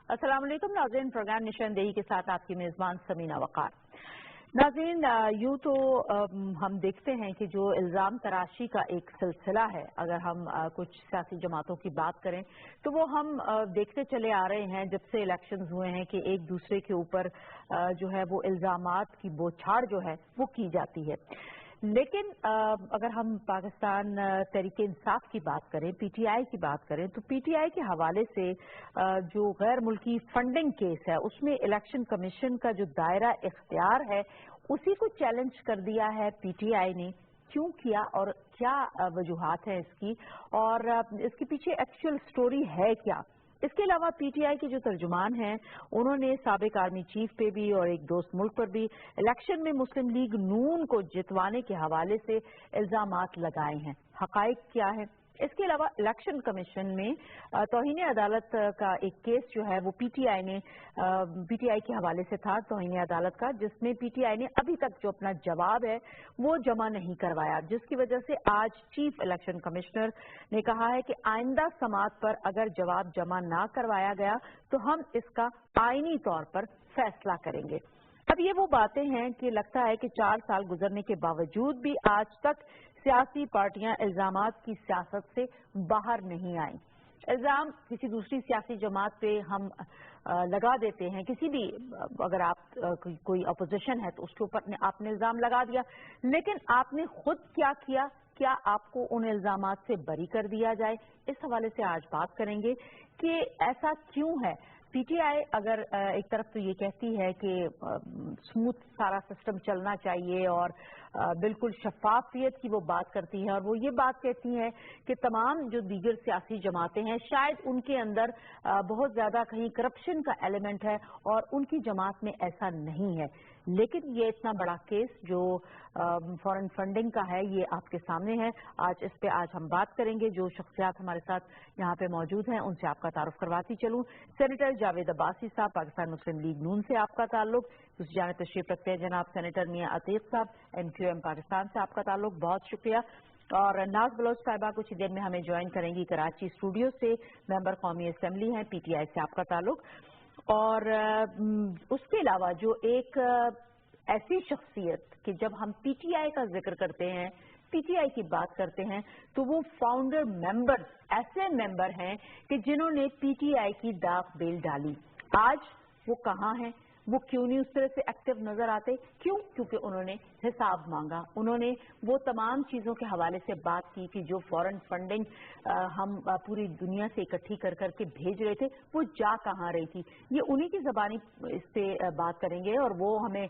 अस्सलाम वालेकुम नाज़रीन, प्रोग्राम निशानदेही के साथ आपकी मेज़बान समीना वक़ार। नाज़रीन, यूँ तो हम देखते हैं कि जो इल्ज़ाम तराशी का एक सिलसिला है, अगर हम कुछ सियासी जमातों की बात करें तो वो हम देखते चले आ रहे हैं जब से इलेक्शंस हुए हैं कि एक दूसरे के ऊपर जो है वो इल्ज़ामात की बौछार जो है वो की जाती है। लेकिन अगर हम पाकिस्तान तहरीक इंसाफ की बात करें, पीटीआई की बात करें, तो पीटीआई के हवाले से जो गैर मुल्की फंडिंग केस है उसमें इलेक्शन कमीशन का जो दायरा इख्तियार है उसी को चैलेंज कर दिया है पीटीआई ने। क्यों किया और क्या वजूहात है इसकी, और इसके पीछे एक्चुअल स्टोरी है क्या? इसके अलावा पीटीआई के जो तर्जुमान हैं उन्होंने साबिक आर्मी चीफ पे भी और एक दोस्त मुल्क पर भी इलेक्शन में मुस्लिम लीग नून को जितवाने के हवाले से इल्जामात लगाए हैं। हकाइक क्या है? इसके अलावा इलेक्शन कमीशन में तौहीन अदालत का एक केस जो है वो पीटीआई के हवाले से था, तौहीन अदालत का, जिसमें पीटीआई ने अभी तक जो अपना जवाब है वो जमा नहीं करवाया, जिसकी वजह से आज चीफ इलेक्शन कमिश्नर ने कहा है कि आइंदा समात पर अगर जवाब जमा ना करवाया गया तो हम इसका आईनी तौर पर फैसला करेंगे। अब ये वो बातें हैं कि लगता है कि 4 साल गुजरने के बावजूद भी आज तक सियासी पार्टियां इल्जामात की सियासत से बाहर नहीं आई। इल्जाम किसी दूसरी सियासी जमात पे हम लगा देते हैं, किसी भी, अगर आप कोई अपोजिशन है तो उसके ऊपर आपने इल्जाम लगा दिया, लेकिन आपने खुद क्या किया? क्या आपको उन इल्जामात से बरी कर दिया जाए? इस हवाले से आज बात करेंगे कि ऐसा क्यों है। पीटीआई अगर एक तरफ तो ये कहती है कि स्मूथ सारा सिस्टम चलना चाहिए और बिल्कुल शफाफियत की वो बात करती है, और वो ये बात कहती है कि तमाम जो दीगर सियासी जमातें हैं शायद उनके अंदर बहुत ज़्यादा कहीं करप्शन का एलिमेंट है और उनकी जमात में ऐसा नहीं है। लेकिन ये इतना बड़ा केस जो फॉरेन फंडिंग का है ये आपके सामने है। इस पे आज हम बात करेंगे। जो शख्सियात हमारे साथ यहाँ पे मौजूद हैं उनसे आपका तारुफ करवाती चलूँ। सेनेटर जावेद अब्बासी साहब, पाकिस्तान मुस्लिम लीग नून से आपका ताल्लुक। दूसरी जानिब तशरीफ रखते हैं जनाब सेनेटर मियां अतीक साहब, MQM पाकिस्तान से आपका ताल्लुक, बहुत शुक्रिया। और नाज बलोच साहिबा कुछ ही देर में हमें ज्वाइन करेंगी कराची स्टूडियो से, मेंबर कौमी असम्बली हैं, पीटीआई से आपका ताल्लुक। और उसके अलावा जो एक ऐसी शख्सियत कि जब हम पीटीआई का जिक्र करते हैं, पीटीआई की बात करते हैं, तो वो फाउंडर मेंबर ऐसे मेंबर हैं कि जिन्होंने पीटीआई की दाग बेल डाली। आज वो कहाँ हैं? वो क्यों नहीं उस तरह से एक्टिव नजर आते? क्यों? क्योंकि उन्होंने हिसाब मांगा, उन्होंने वो तमाम चीज़ों के हवाले से बात की कि जो फॉरेन फंडिंग हम पूरी दुनिया से इकट्ठी कर करके भेज रहे थे वो जा कहाँ रही थी। ये उन्हीं की ज़बानी इस पे बात करेंगे और वो हमें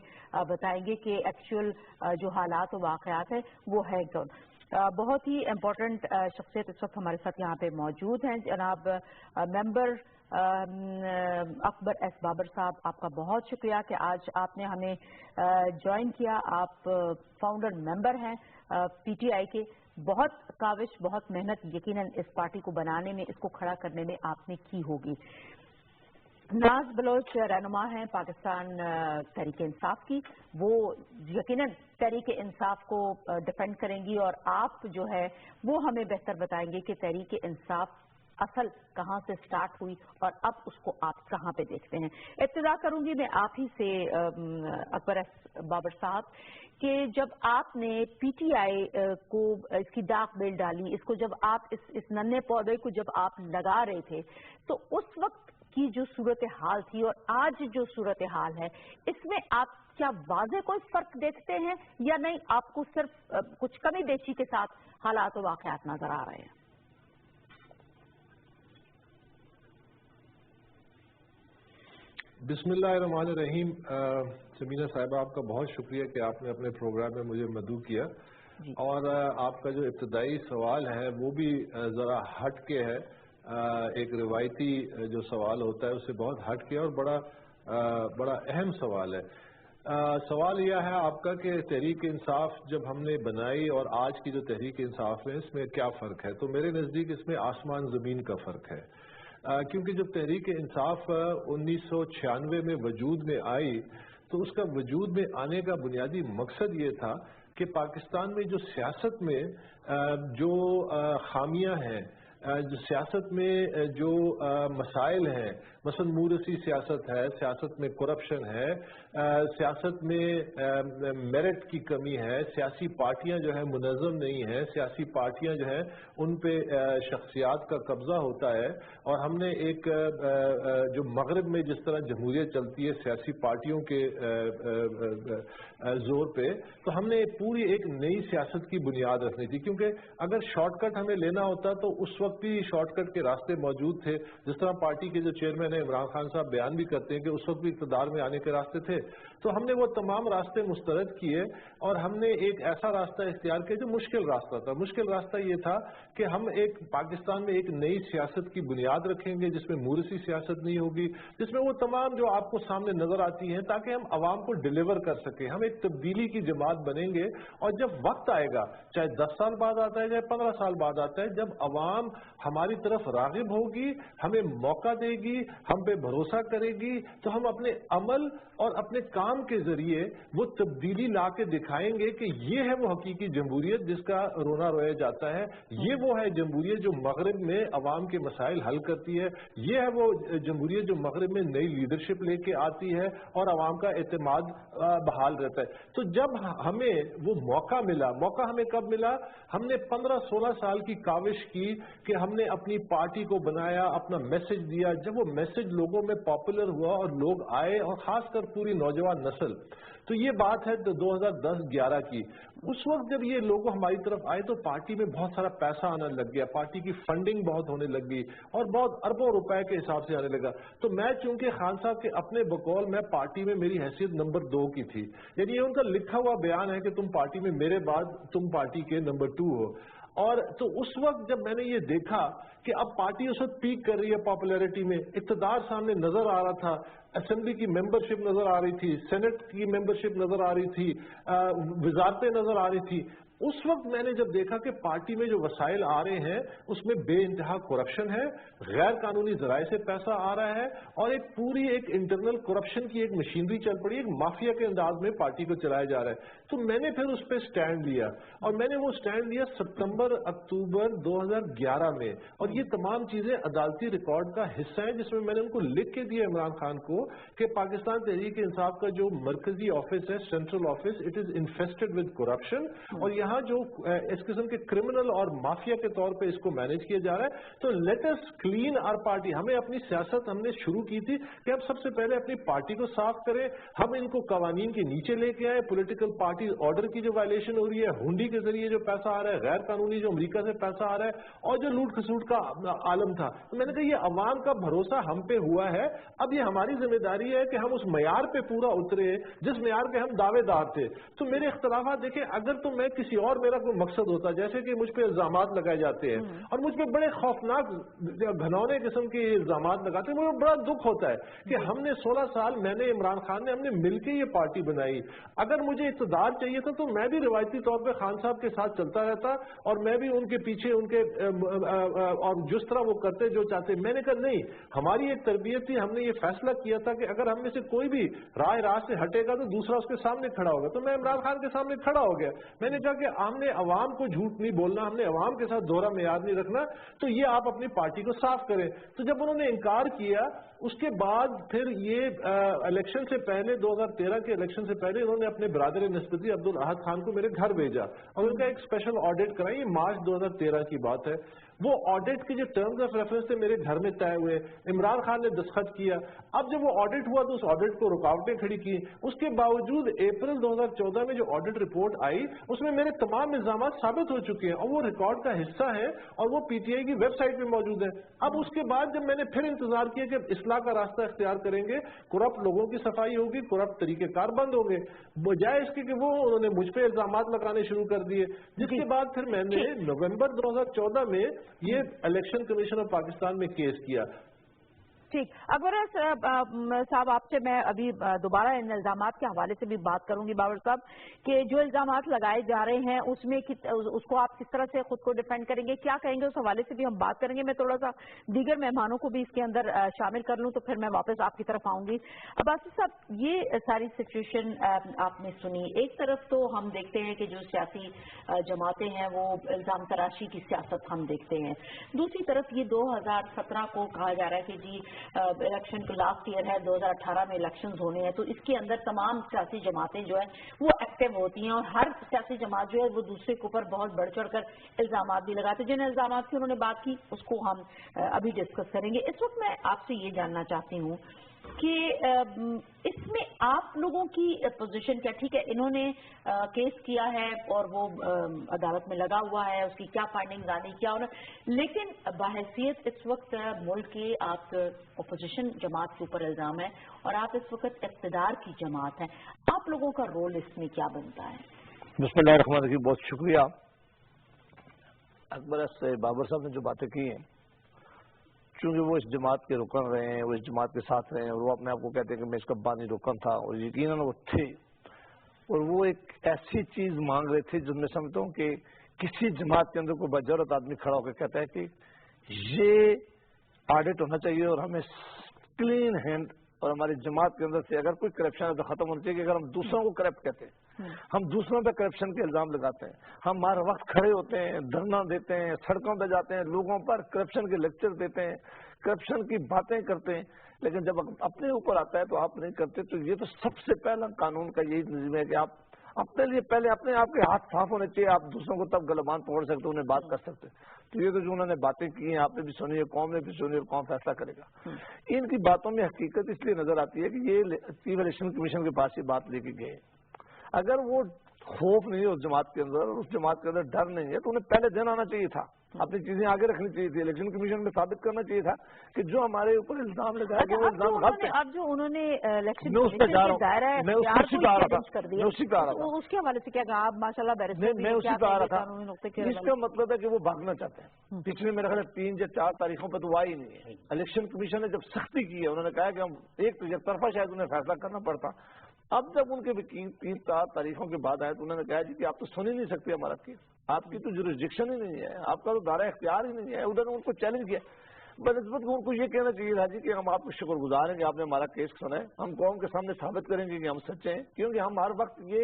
बताएंगे कि एक्चुअल जो हालात और वाक़यात है वो है कौन। बहुत ही इम्पोर्टेंट शख्सियत इस वक्त हमारे साथ यहाँ पे मौजूद हैं। जनाब मेंबर अकबर एस बाबर साहब, आपका बहुत शुक्रिया कि आज आपने हमें ज्वाइन किया। आप फाउंडर मेंबर हैं पीटीआई के। बहुत काविश, बहुत मेहनत यकीनन इस पार्टी को बनाने में, इसको खड़ा करने में आपने की होगी। नाज बलोच रहनुमा हैं पाकिस्तान तहरीक इंसाफ की, वो यकीनन तहरीक इंसाफ को डिफेंड करेंगी और आप जो है वो हमें बेहतर बताएंगे कि तहरीक इंसाफ असल कहाँ से स्टार्ट हुई और अब उसको आप कहाँ पे देखते हैं। इब्तिदा करूंगी मैं आप ही से अकबर एस बाबर साहब, कि जब आपने पीटीआई को इसकी दाग बेल डाली, इसको जब आप इस नन्हे पौधे को जब आप लगा रहे थे, तो उस वक्त की जो सूरत हाल थी और आज जो सूरत हाल है, इसमें आप क्या वाज़े कोई फर्क देखते हैं या नहीं? आपको सिर्फ कुछ कमी बेशी के साथ हालात और वाक़यात नजर आ रहे हैं? बिस्मिल्लाहिर्रहमानिर्रहीम। समीना साहिबा, आपका बहुत शुक्रिया कि आपने अपने प्रोग्राम में मुझे मदऊ किया। और आपका जो इब्तदाई सवाल है वो भी ज़रा हट के है, एक रिवायती जो सवाल होता है उससे बहुत हट के और बड़ा अहम सवाल है। सवाल यह है आपका कि तहरीक इंसाफ जब हमने बनाई और आज की जो तहरीक इंसाफ है इसमें क्या फ़र्क है। तो मेरे नज़दीक इसमें आसमान ज़मीन का फ़र्क है। क्योंकि जब तहरीक इंसाफ 1996 में वजूद में आई तो उसका वजूद में आने का बुनियादी मकसद ये था कि पाकिस्तान में जो सियासत में जो खामियां हैं, जो सियासत में जो मसाइल हैं, मसलन मूरसी सियासत है, सियासत में करप्शन है, सियासत में मेरिट की कमी है, सियासी पार्टियां जो है मुनज़्ज़म नहीं है, सियासी पार्टियां जो है उन पे शख्सियात का कब्जा होता है। और हमने एक जो मगरब में जिस तरह जमहूरियत चलती है सियासी पार्टियों के जोर पे, तो हमने पूरी एक नई सियासत की बुनियाद रखनी थी, क्योंकि अगर शॉर्टकट हमें लेना होता तो उस वक्त भी शॉर्टकट के रास्ते मौजूद थे। जिस तरह पार्टी के जो चेयरमैन है इमरान खान साहब बयान भी करते हैं कि उस वक्त भी इक़्तिदार में आने के रास्ते थे, तो हमने वो तमाम रास्ते मुस्तरद किए और हमने एक ऐसा रास्ता इख्तियार किया जो मुश्किल रास्ता था। मुश्किल रास्ता ये था कि हम एक पाकिस्तान में एक नई सियासत की बुनियाद रखेंगे जिसमें मूरसी सियासत नहीं होगी, जिसमें वो तमाम जो आपको सामने नजर आती हैं, ताकि हम आवाम को डिलीवर कर सकें। हम एक तब्दीली की जमात बनेंगे और जब वक्त आएगा, चाहे 10 साल बाद आता है चाहे 15 साल बाद आता है, जब आवाम हमारी तरफ राग़िब होगी, हमें मौका देगी, हम पे भरोसा करेगी, तो हम अपने अमल और अपने काम के जरिए वो तब्दीली ला के दिखाएंगे कि ये है वो हकीकी जमहूरियत जिसका रोना रोया जाता है। ये वो है जमहूरियत जो मगरब में अवाम के मसाइल हल करती है। ये है वो जमहूरियत जो मगरब में नई लीडरशिप लेके आती है और अवाम का एतमाद बहाल रहता है। तो जब हमें वो मौका मिला, मौका हमें कब मिला? हमने 15-16 साल की काविश की कि हमने अपनी पार्टी को बनाया, अपना मैसेज दिया। जब वो मैसेज लोगों में पॉपुलर हुआ और लोग आए, और खासकर पूरी नौजवान नस्ल, तो ये बात है 2010-11 की। उस वक्त जब ये लोग हमारी तरफ आए तो पार्टी में बहुत सारा पैसा आने लग गया, पार्टी की फंडिंग बहुत होने लगी और बहुत अरबों रुपए के हिसाब से आने लगा। तो मैं चूंकि खान साहब के अपने बकौल मैं पार्टी में मेरी हैसियत नंबर 2 की थी, यानी ये उनका लिखा हुआ बयान है कि तुम पार्टी में मेरे बाद तुम पार्टी के नंबर 2 हो। और तो उस वक्त जब मैंने ये देखा कि अब पार्टी उस वक्त पीक कर रही है पॉपुलैरिटी में, इक़्तिदार सामने नजर आ रहा था, असेंबली की मेंबरशिप नजर आ रही थी, सेनेट की मेंबरशिप नजर आ रही थी, वजारतें नजर आ रही थी, उस वक्त मैंने जब देखा कि पार्टी में जो वसाइल आ रहे हैं उसमें बेइंतहा करप्शन है, गैर कानूनी जराए से पैसा आ रहा है और एक पूरी एक इंटरनल करप्शन की एक मशीनरी चल पड़ी, एक माफिया के अंदाज में पार्टी को चलाया जा रहा है। तो मैंने फिर उस पर स्टैंड लिया और मैंने वो स्टैंड लिया सितंबर-अक्टूबर 2011 में। और ये तमाम चीजें अदालती रिकॉर्ड का हिस्सा है जिसमें मैंने उनको लिख के दिया इमरान खान को कि पाकिस्तान तहरीक इंसाफ का जो मरकजी ऑफिस है, central office, it is infested with corruption और यहाँ जो इस किस्म के क्रिमिनल और माफिया के तौर पे इसको मैनेज किया जा रहा है। तो let us clean our party. हमें अपनी सियासत हमने शुरू की थी कि हम सबसे पहले अपनी पार्टी को साफ करें, हम इनको कवानीन के नीचे लेके आए। पॉलिटिकल पार्टी ऑर्डर की जो वायलेशन हो रही है, हुंडी के जरिए जो पैसा आ रहा है, गैर कानूनी जो अमेरिका से पैसा आ रहा है और जो लूट खसूट का आलम था, तो मैंने कहा ये अवाम का भरोसा हम पे हुआ है, अब ये हमारी जिम्मेदारी है कि हम उस मयार पे पूरा उतरे जिस मयार के हम दावेदार थे। तो मेरे इख्तलाफात देखें, अगर तो मैं किसी और मेरा कोई मकसद होता, जैसे कि मुझ पे इल्जामात लगाए जाते हैं और मुझ पे बड़े खौफनाक घनौने किस्म के इल्जामात लगाते हैं, मुझे बड़ा दुख होता है कि हमने 16 साल, मैंने, इमरान खान ने, हमने मिलकर ये पार्टी बनाई। अगर मुझे इक़्तिदार चाहिए था तो मैं भी रिवायती तौर पे खान साहब के साथ चलता रहता और मैं भी उनके पीछे उनके और जिस तरह वो करते जो चाहते। मैंने कहा नहीं, हमारी एक तरबियत थी, हमने ये फैसला किया था कि अगर हम में से कोई भी राह से हटेगा तो दूसरा उसके सामने खड़ा होगा। तो मैं इमरान खान के सामने खड़ा हो गया। मैंने कहा कि हमने अवाम को झूठ नहीं बोलना, हमने अवाम के साथ दोहरा मेयाद नहीं रखना, तो ये आप अपनी पार्टी को साफ करें। तो जब उन्होंने इनकार किया, उसके बाद फिर ये इलेक्शन से पहले, 2013 के इलेक्शन से पहले, इन्होंने अपने ब्रादर निस्बती अब्दुल अहद खान को मेरे घर भेजा और उनका एक स्पेशल ऑडिट कराई। मार्च 2013 की बात है। वो ऑडिट के जो टर्म्स ऑफ रेफरेंस थे मेरे घर में तय हुए, इमरान खान ने दस्तखत किया। अब जब वो ऑडिट हुआ तो उस ऑडिट को रुकावटें खड़ी की। उसके बावजूद अप्रैल 2014 में जो ऑडिट रिपोर्ट आई उसमें मेरे तमाम इल्जाम साबित हो चुके हैं और वो रिकॉर्ड का हिस्सा है और वो पीटीआई की वेबसाइट पे मौजूद है। अब उसके बाद जब मैंने फिर इंतजार किया कि इस्लाह का रास्ता इख्तियार करेंगे, करप्ट लोगों की सफाई होगी, करप्ट तरीकेकार बंद होंगे, बजाय इसके कि वो उन्होंने मुझ पे इल्जामात लगाने शुरू कर दिए। जिसके बाद फिर मैंने नवंबर 2014 में ये इलेक्शन कमीशन ऑफ पाकिस्तान में केस किया। ठीक, अकबर साहब, आपसे मैं अभी दोबारा इन इल्जामात के हवाले से भी बात करूंगी बाबर साहब कि जो इल्जामात लगाए जा रहे हैं उसमें उसको आप किस तरह से खुद को डिफेंड करेंगे, क्या कहेंगे, उस हवाले से भी हम बात करेंगे। मैं थोड़ा सा दीगर मेहमानों को भी इसके अंदर शामिल कर लूं तो फिर मैं वापस आपकी तरफ आऊंगी। अब्बासी साहब, ये सारी सिचुएशन आपने सुनी। एक तरफ तो हम देखते हैं कि जो सियासी जमातें हैं वो इल्जाम तराशी की सियासत हम देखते हैं, दूसरी तरफ ये 2017 को कहा जा रहा है कि जी इलेक्शन को लास्ट ईयर है, 2018 में इलेक्शंस होने हैं, तो इसके अंदर तमाम सियासी जमातें जो है वो एक्टिव होती हैं और हर सियासी जमात जो है वो दूसरे के ऊपर बहुत बढ़ चढ़ कर इल्जाम भी लगाते हैं। जिन इल्जाम की उन्होंने बात की उसको हम अभी डिस्कस करेंगे। इस वक्त मैं आपसे ये जानना चाहती हूँ कि इसमें आप लोगों की पोजीशन क्या? ठीक है, इन्होंने केस किया है और वो अदालत में लगा हुआ है, उसकी क्या फाइंडिंग्स आनी क्या होना, लेकिन बहैसियत इस वक्त मुल्क की आप अपोजिशन जमात के ऊपर इल्जाम है और आप इस वक्त इक़्तिदार की जमात है, आप लोगों का रोल इसमें क्या बनता है? बिस्मिल्लाहिर्रहमानिर्रहीम, बहुत शुक्रिया। अकबर से बाबर साहब ने जो बातें की हैं, चूंकि वो इस जमात के रुकन रहे हैं, वो इस जमात के साथ रहे हैं और वो अपने आप को कहते हैं कि मैं इसका बानी रुकन था, और यकीनन वो थे, और वो एक ऐसी चीज मांग रहे थे जो मैं समझता हूँ कि किसी जमात के अंदर कोई बजरत आदमी खड़ा होकर कहता है कि ये ऑडिट होना चाहिए और हमें क्लीन हैंड, और हमारी जमात के अंदर से अगर कोई करप्शन है तो खत्म होना चाहिए। अगर हम दूसरों को करप्ट कहते हैं, हम दूसरों पर करप्शन के इल्जाम लगाते हैं, हम हर वक्त खड़े होते हैं, धरना देते हैं, सड़कों पर जाते हैं, लोगों पर करप्शन के लेक्चर देते हैं, करप्शन की बातें करते हैं, लेकिन जब अपने ऊपर आता है तो आप नहीं करते। तो ये तो सबसे पहला कानून का यही निज़म है कि आप अपने लिए पहले अपने आप के हाथ साफ होने चाहिए, आप दूसरों को तब गलबान पकड़ सकते, उन्हें बात कर सकते। तो ये तो जो उन्होंने बातें की हैं, आपने भी सुनी है, कौम ने भी सुनी है, कौन फैसला करेगा। इनकी बातों में हकीकत इसलिए नजर आती है कि ये चीफ इलेक्शन कमीशन के पास ये बात लेके गए। अगर वो खौफ नहीं है उस जमात के अंदर और उस जमात के अंदर डर नहीं है तो उन्हें पहले दिन आना चाहिए था, अपनी चीजें आगे रखनी चाहिए थी, इलेक्शन कमीशन में साबित करना चाहिए था कि जो हमारे ऊपर इल्जाम लगाया गया वो इल्जाम गलत है। अब जो उन्होंने इलेक्शन मैं उस पर जा रहा हूँ, मैं उसी पे आ रहा था, उसके हवाले से क्या कहा आप? माशाल्लाह बैरिस्टर, मैं उसी पे आ रहा था। इसका मतलब है कि वो भागना चाहते हैं। पिछले मेरे ख्याल 3 या 4 तारीखों पर तो वो आई नहीं है। इलेक्शन कमीशन ने जब सख्ती की है, उन्होंने कहा कि हम एक तरफा शायद उन्हें फैसला करना पड़ता। अब जब उनके वकील 3-4 तारीखों के बाद आए तो उन्होंने कहा जी कि आप तो सुन ही नहीं सकते हमारा केस, आपकी तो जुरिस्डिक्शन ही नहीं है, आपका तो दायरा इख्तियार ही नहीं है। उन्होंने उनको चैलेंज किया। बनस्बत को उनको ये कहना चाहिए था जी कि हम आपको शुक्रगुजार हैं कि आपने हमारा केस सुना है, हम कौम के सामने साबित करेंगे कि हम सच्चे हैं, क्योंकि हम हर वक्त ये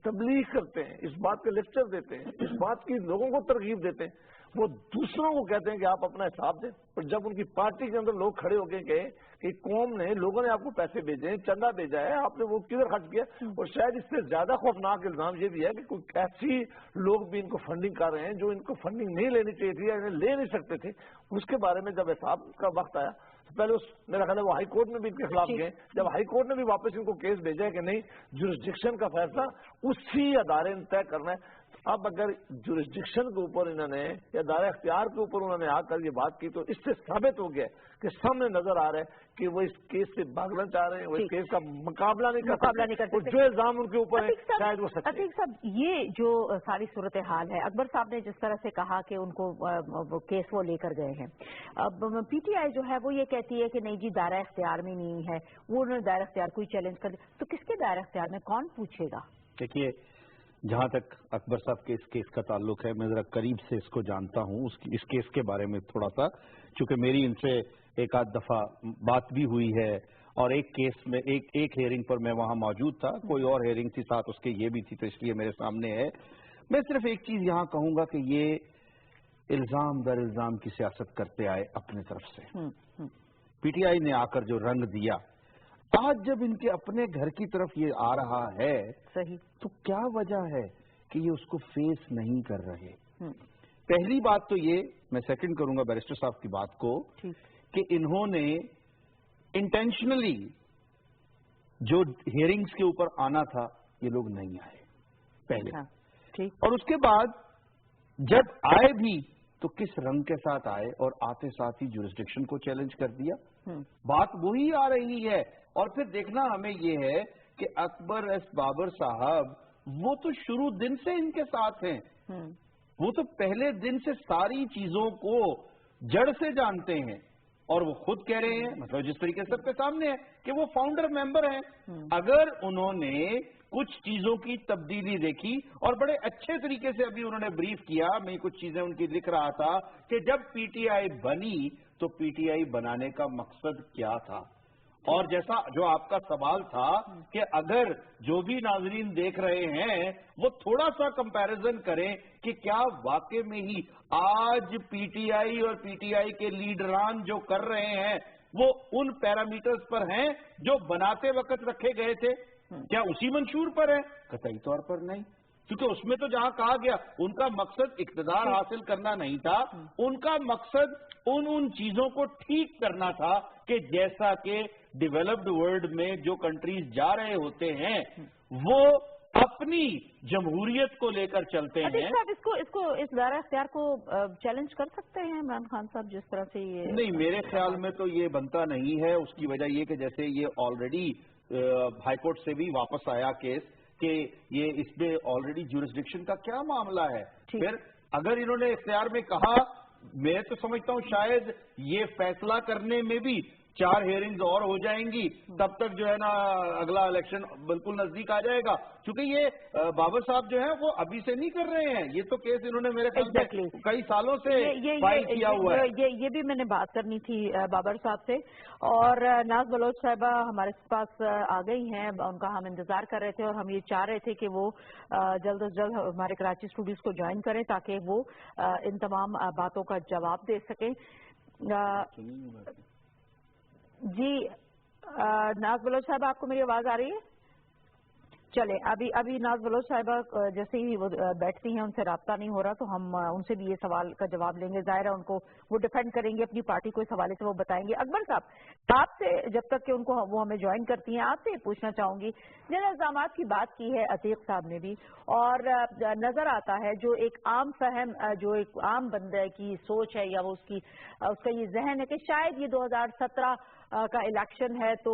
तबलीग करते हैं, इस बात के लेक्चर देते हैं, इस बात की लोगों को तरगीब देते हैं। वो दूसरों को कहते हैं कि आप अपना हिसाब दें, और जब उनकी पार्टी के अंदर लोग खड़े होकर कहे कि कौम ने, लोगों ने आपको पैसे भेजे हैं, चंदा भेजा है, आपने वो किधर खर्च किया, और शायद इससे ज्यादा खौफनाक इल्जाम ये भी है कि कोई ऐसी लोग भी इनको फंडिंग कर रहे हैं जो इनको फंडिंग नहीं लेनी चाहिए थी या इन्हें ले नहीं सकते थे। उसके बारे में जब हिसाब का वक्त आया तो पहले मेरा ख्याल है वो हाई कोर्ट में भी इनके खिलाफ गए। जब हाई कोर्ट ने भी वापस इनको केस भेजा है कि नहीं, जुरिस्डिक्शन का फैसला उसी अदारे ने तय करना है। अब अगर जुरिस्डिक्शन के ऊपर इन्होंने या दायरा इख्तियार के ऊपर उन्होंने आकर ये बात की तो इससे साबित हो गया कि सामने नजर आ रहा है कि वो इस केस से भागना चाह रहे हैं, वो इस केस का मुकाबला नहीं कर सकते, और जो इल्जाम उनके ऊपर है शायद वो सच्चे। अतीक साहब, ये जो सारी सूरत हाल है, अकबर साहब ने जिस तरह से कहा कि उनको वो केस वो लेकर गए हैं, अब पीटीआई जो है वो ये कहती है कि नहीं जी दायरा इख्तियार में नहीं है, वो उन्होंने दायरा इख्तियार को ही चैलेंज कर दिया, तो किसके दायरा इख्तियार में, कौन पूछेगा? देखिए, जहां तक अकबर साहब के इस केस का ताल्लुक है, मैं जरा करीब से इसको जानता हूं, इस केस के बारे में थोड़ा सा, चूंकि मेरी इनसे एक आध दफा बात भी हुई है और एक केस में एक हेयरिंग पर मैं वहां मौजूद था, कोई और हेयरिंग थी साथ उसके ये भी थी, तो इसलिए मेरे सामने है। मैं सिर्फ एक चीज यहां कहूंगा कि ये इल्जाम दर इल्जाम की सियासत करते आए अपनी तरफ से। पीटीआई ने आकर जो रंग दिया, आज जब इनके अपने घर की तरफ ये आ रहा है सही, तो क्या वजह है कि ये उसको फेस नहीं कर रहे? पहली बात तो ये, मैं सेकंड करूंगा बैरिस्टर साहब की बात को, कि इन्होंने इंटेंशनली जो हियरिंग्स के ऊपर आना था ये लोग नहीं आए पहले, ठीक, और उसके बाद जब आए भी तो किस रंग के साथ आए, और आते साथ ही जुरिस्डिक्शन को चैलेंज कर दिया। बात वही आ रही है। और फिर देखना हमें ये है कि अकबर एस बाबर साहब वो तो शुरू दिन से इनके साथ हैं, वो तो पहले दिन से सारी चीजों को जड़ से जानते हैं, और वो खुद कह रहे हैं, मतलब जिस तरीके से सबके सामने है कि वो फाउंडर मेंबर हैं। अगर उन्होंने कुछ चीजों की तब्दीली देखी, और बड़े अच्छे तरीके से अभी उन्होंने ब्रीफ किया, मैं कुछ चीजें उनकी लिख रहा था कि जब पीटीआई बनी तो पीटीआई बनाने का मकसद क्या था, और जैसा जो आपका सवाल था कि अगर जो भी नाजरीन देख रहे हैं वो थोड़ा सा कंपैरिजन करें कि क्या वाकई में ही आज पीटीआई और पीटीआई के लीडरान जो कर रहे हैं, وہ ان پیرامیٹرز پر ہیں جو بناتے وقت رکھے گئے تھے؟ کیا اسی منشور پر ہے؟ قطعی طور پر نہیں، کیونکہ اس میں تو جہاں کہا گیا ان کا مقصد اقتدار حاصل کرنا نہیں تھا، ان کا مقصد ان چیزوں کو ٹھیک کرنا تھا کہ جیسا کہ ڈیولپڈ ورلڈ میں جو کنٹریز جا رہے ہوتے ہیں وہ اپنی جمہوریت کو لے کر چلتے ہیں۔ اس دائرہ اختیار کو چیلنج کر سکتے ہیں عمران خان صاحب جس طرح سے یہ؟ نہیں، میرے خیال میں تو یہ بنتا نہیں ہے۔ اس کی وجہ یہ کہ جیسے یہ آلریڈی ہائی کورٹ سے بھی واپس آیا کیس کہ یہ اس میں آلریڈی جورسڈکشن کا کیا معاملہ ہے۔ پھر اگر انہوں نے اختیار میں کہا، میں تو سمجھتا ہوں شاید یہ فیصلہ کرنے میں بھی 4 ہیئرنگز اور ہو جائیں گی، تب تک جو ہے نا اگلا الیکشن بالکل نزدیک آ جائے گا، کیونکہ یہ بابر صاحب جو ہیں وہ ابھی سے نہیں کر رہے ہیں، یہ تو کیس انہوں نے میرے خیال میں کئی سالوں سے فائل کیا ہوا ہے۔ یہ بھی میں نے بات کرنی تھی بابر صاحب سے، اور ناز بلوچ صاحبہ ہمارے پاس آ گئی ہیں، ان کا ہم انتظار کر رہے تھے اور ہم یہ چاہ رہے تھے کہ وہ جلد از جلد ہمارے کراچی اسٹوڈیوز کو جوائن کریں تاکہ وہ ان تمام باتوں کا جواب دے سکیں۔ جی ناز بلوچ صاحبہ، آپ کو میری آواز آ رہی ہے؟ چلے ابھی ناز بلوچ صاحبہ جیسے ہی وہ بیٹھتی ہیں ان سے رابطہ نہیں ہو رہا تو ہم ان سے بھی یہ سوال کا جواب لیں گے۔ ظاہر ہے ان کو وہ ڈیفینڈ کریں گے اپنی پارٹی کو، اس حوالے سے وہ بتائیں گے۔ اکبر صاحب، آپ سے جب تک کہ ان کو وہ ہمیں جوائن کرتی ہیں، آپ سے یہ پوچھنا چاہوں گی، جن الزامات کی بات کی ہے عتیق صاحب نے بھی، اور نظر آتا ہے جو ایک عام فہم، جو ایک عام بندے کی سوچ ہے یا وہ اس کا یہ ذہن ہے کہ شاید یہ 2017 کا الیکشن ہے تو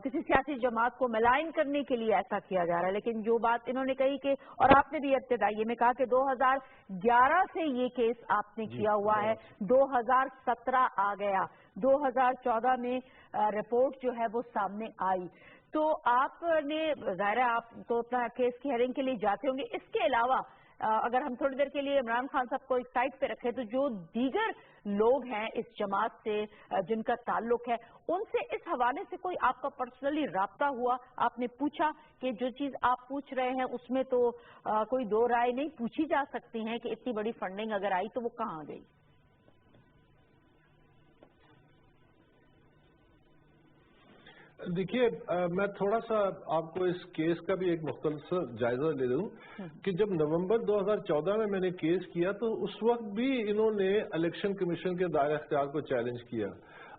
کسی سیاسی جماعت کو ملائن کرنے کے لیے ایسا کیا جا رہا ہے، لیکن جو بات انہوں نے کہی کہ، اور آپ نے بھی ابتدائی میں کہا کہ 2011 سے یہ کیس آپ نے کیا ہوا ہے، 2017 آ گیا، 2014 میں رپورٹ جو ہے وہ سامنے آئی، تو آپ نے ظاہر ہے آپ تو اپنا کیس کی ہیئرنگ کے لیے جاتے ہوں گے۔ اس کے علاوہ اگر ہم تھوڑی دیر کے لیے عمران خان صاحب کو ایک سائٹ پہ رکھیں تو جو دیگر لوگ ہیں اس جماعت سے جن کا تعلق ہے، ان سے اس حوالے سے کوئی آپ کا پرسنلی رابطہ ہوا؟ آپ نے پوچھا کہ جو چیز آپ پوچھ رہے ہیں اس میں تو کوئی دو رائے نہیں پوچھی جا سکتی ہیں کہ اتنی بڑی فنڈنگ اگر آئی تو وہ کہاں گئی؟ دیکھیے، میں تھوڑا سا آپ کو اس کیس کا بھی ایک مختصر جائزہ لے لوں کہ جب نومبر 2014 میں نے کیس کیا تو اس وقت بھی انہوں نے الیکشن کمیشن کے دائرہ اختیار کو چیلنج کیا،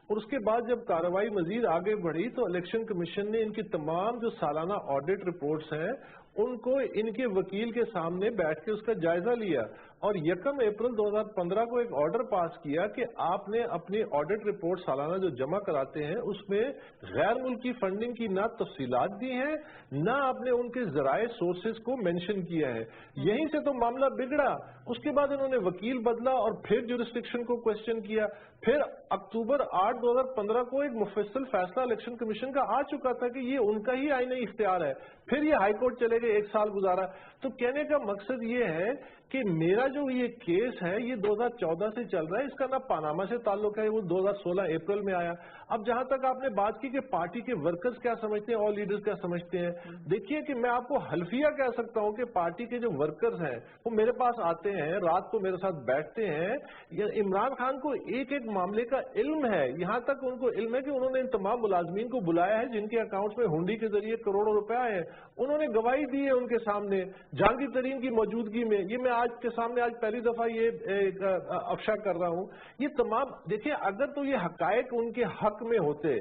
اور اس کے بعد جب کارروائی مزید آگے بڑھی تو الیکشن کمیشن نے ان کی تمام جو سالانہ آڈٹ رپورٹس ہیں ان کو ان کے وکیل کے سامنے بیٹھ کے اس کا جائزہ لیا، اور 1 اپریل 2015 کو ایک آرڈر پاس کیا کہ آپ نے اپنی آڈٹ رپورٹ سالانہ جو جمع کراتے ہیں اس میں غیر ملکی فنڈنگ کی نہ تفصیلات دی ہیں نہ آپ نے ان کے ذرائع سورسز کو مینشن کیا ہے۔ یہیں سے تو معاملہ بگڑا۔ اس کے بعد انہوں نے وکیل بدلا اور پھر جورسڈکشن کو کوشچن کیا۔ پھر اکتوبر 8 2015 کو ایک مفصل فیصلہ الیکشن کمیشن کا آ چکا تھا کہ یہ ان کا ہی آئینی اختیار ہے، پھر یہ ہائی کورٹ چلے گئے، 1 سال گزارا۔ تو کہنے کا مقصد یہ ہے کہ میرا جو یہ کیس ہے یہ 2014 سے چل رہا ہے، اس کا نہ پاناما سے تعلق ہے، وہ 2016 اپریل میں آیا۔ اب جہاں تک آپ نے بات کی کہ پارٹی کے ورکرز کیا سمجھتے ہیں اور لیڈرز کیا سمجھتے ہیں، دیکھیے کہ میں آپ کو حلفیہ کہہ سکتا ہوں کہ پارٹی کے جو ورکرز ہیں وہ میرے پاس آتے ہیں، رات کو میرے ساتھ بیٹھتے ہیں۔ عمران خان کو ایک ایک معاملے کا علم ہے، یہاں تک ان کو علم ہے کہ انہوں نے ان تمام ملازمین کو بلایا ہے جن کے اکاؤنٹس میں ہنڈی کے ذریعے کروڑوں روپے آئے ہیں، انہوں نے گواہی دی ہے ان کے سامنے جہانگیر ترین کی موجودگی میں۔ یہ میں آج کے سامنے آج پہلی دفعہ یہ افشا کر رہا ہوں۔ یہ تمام دیکھیں، اگر تو یہ حقائق ان کے حق میں ہوتے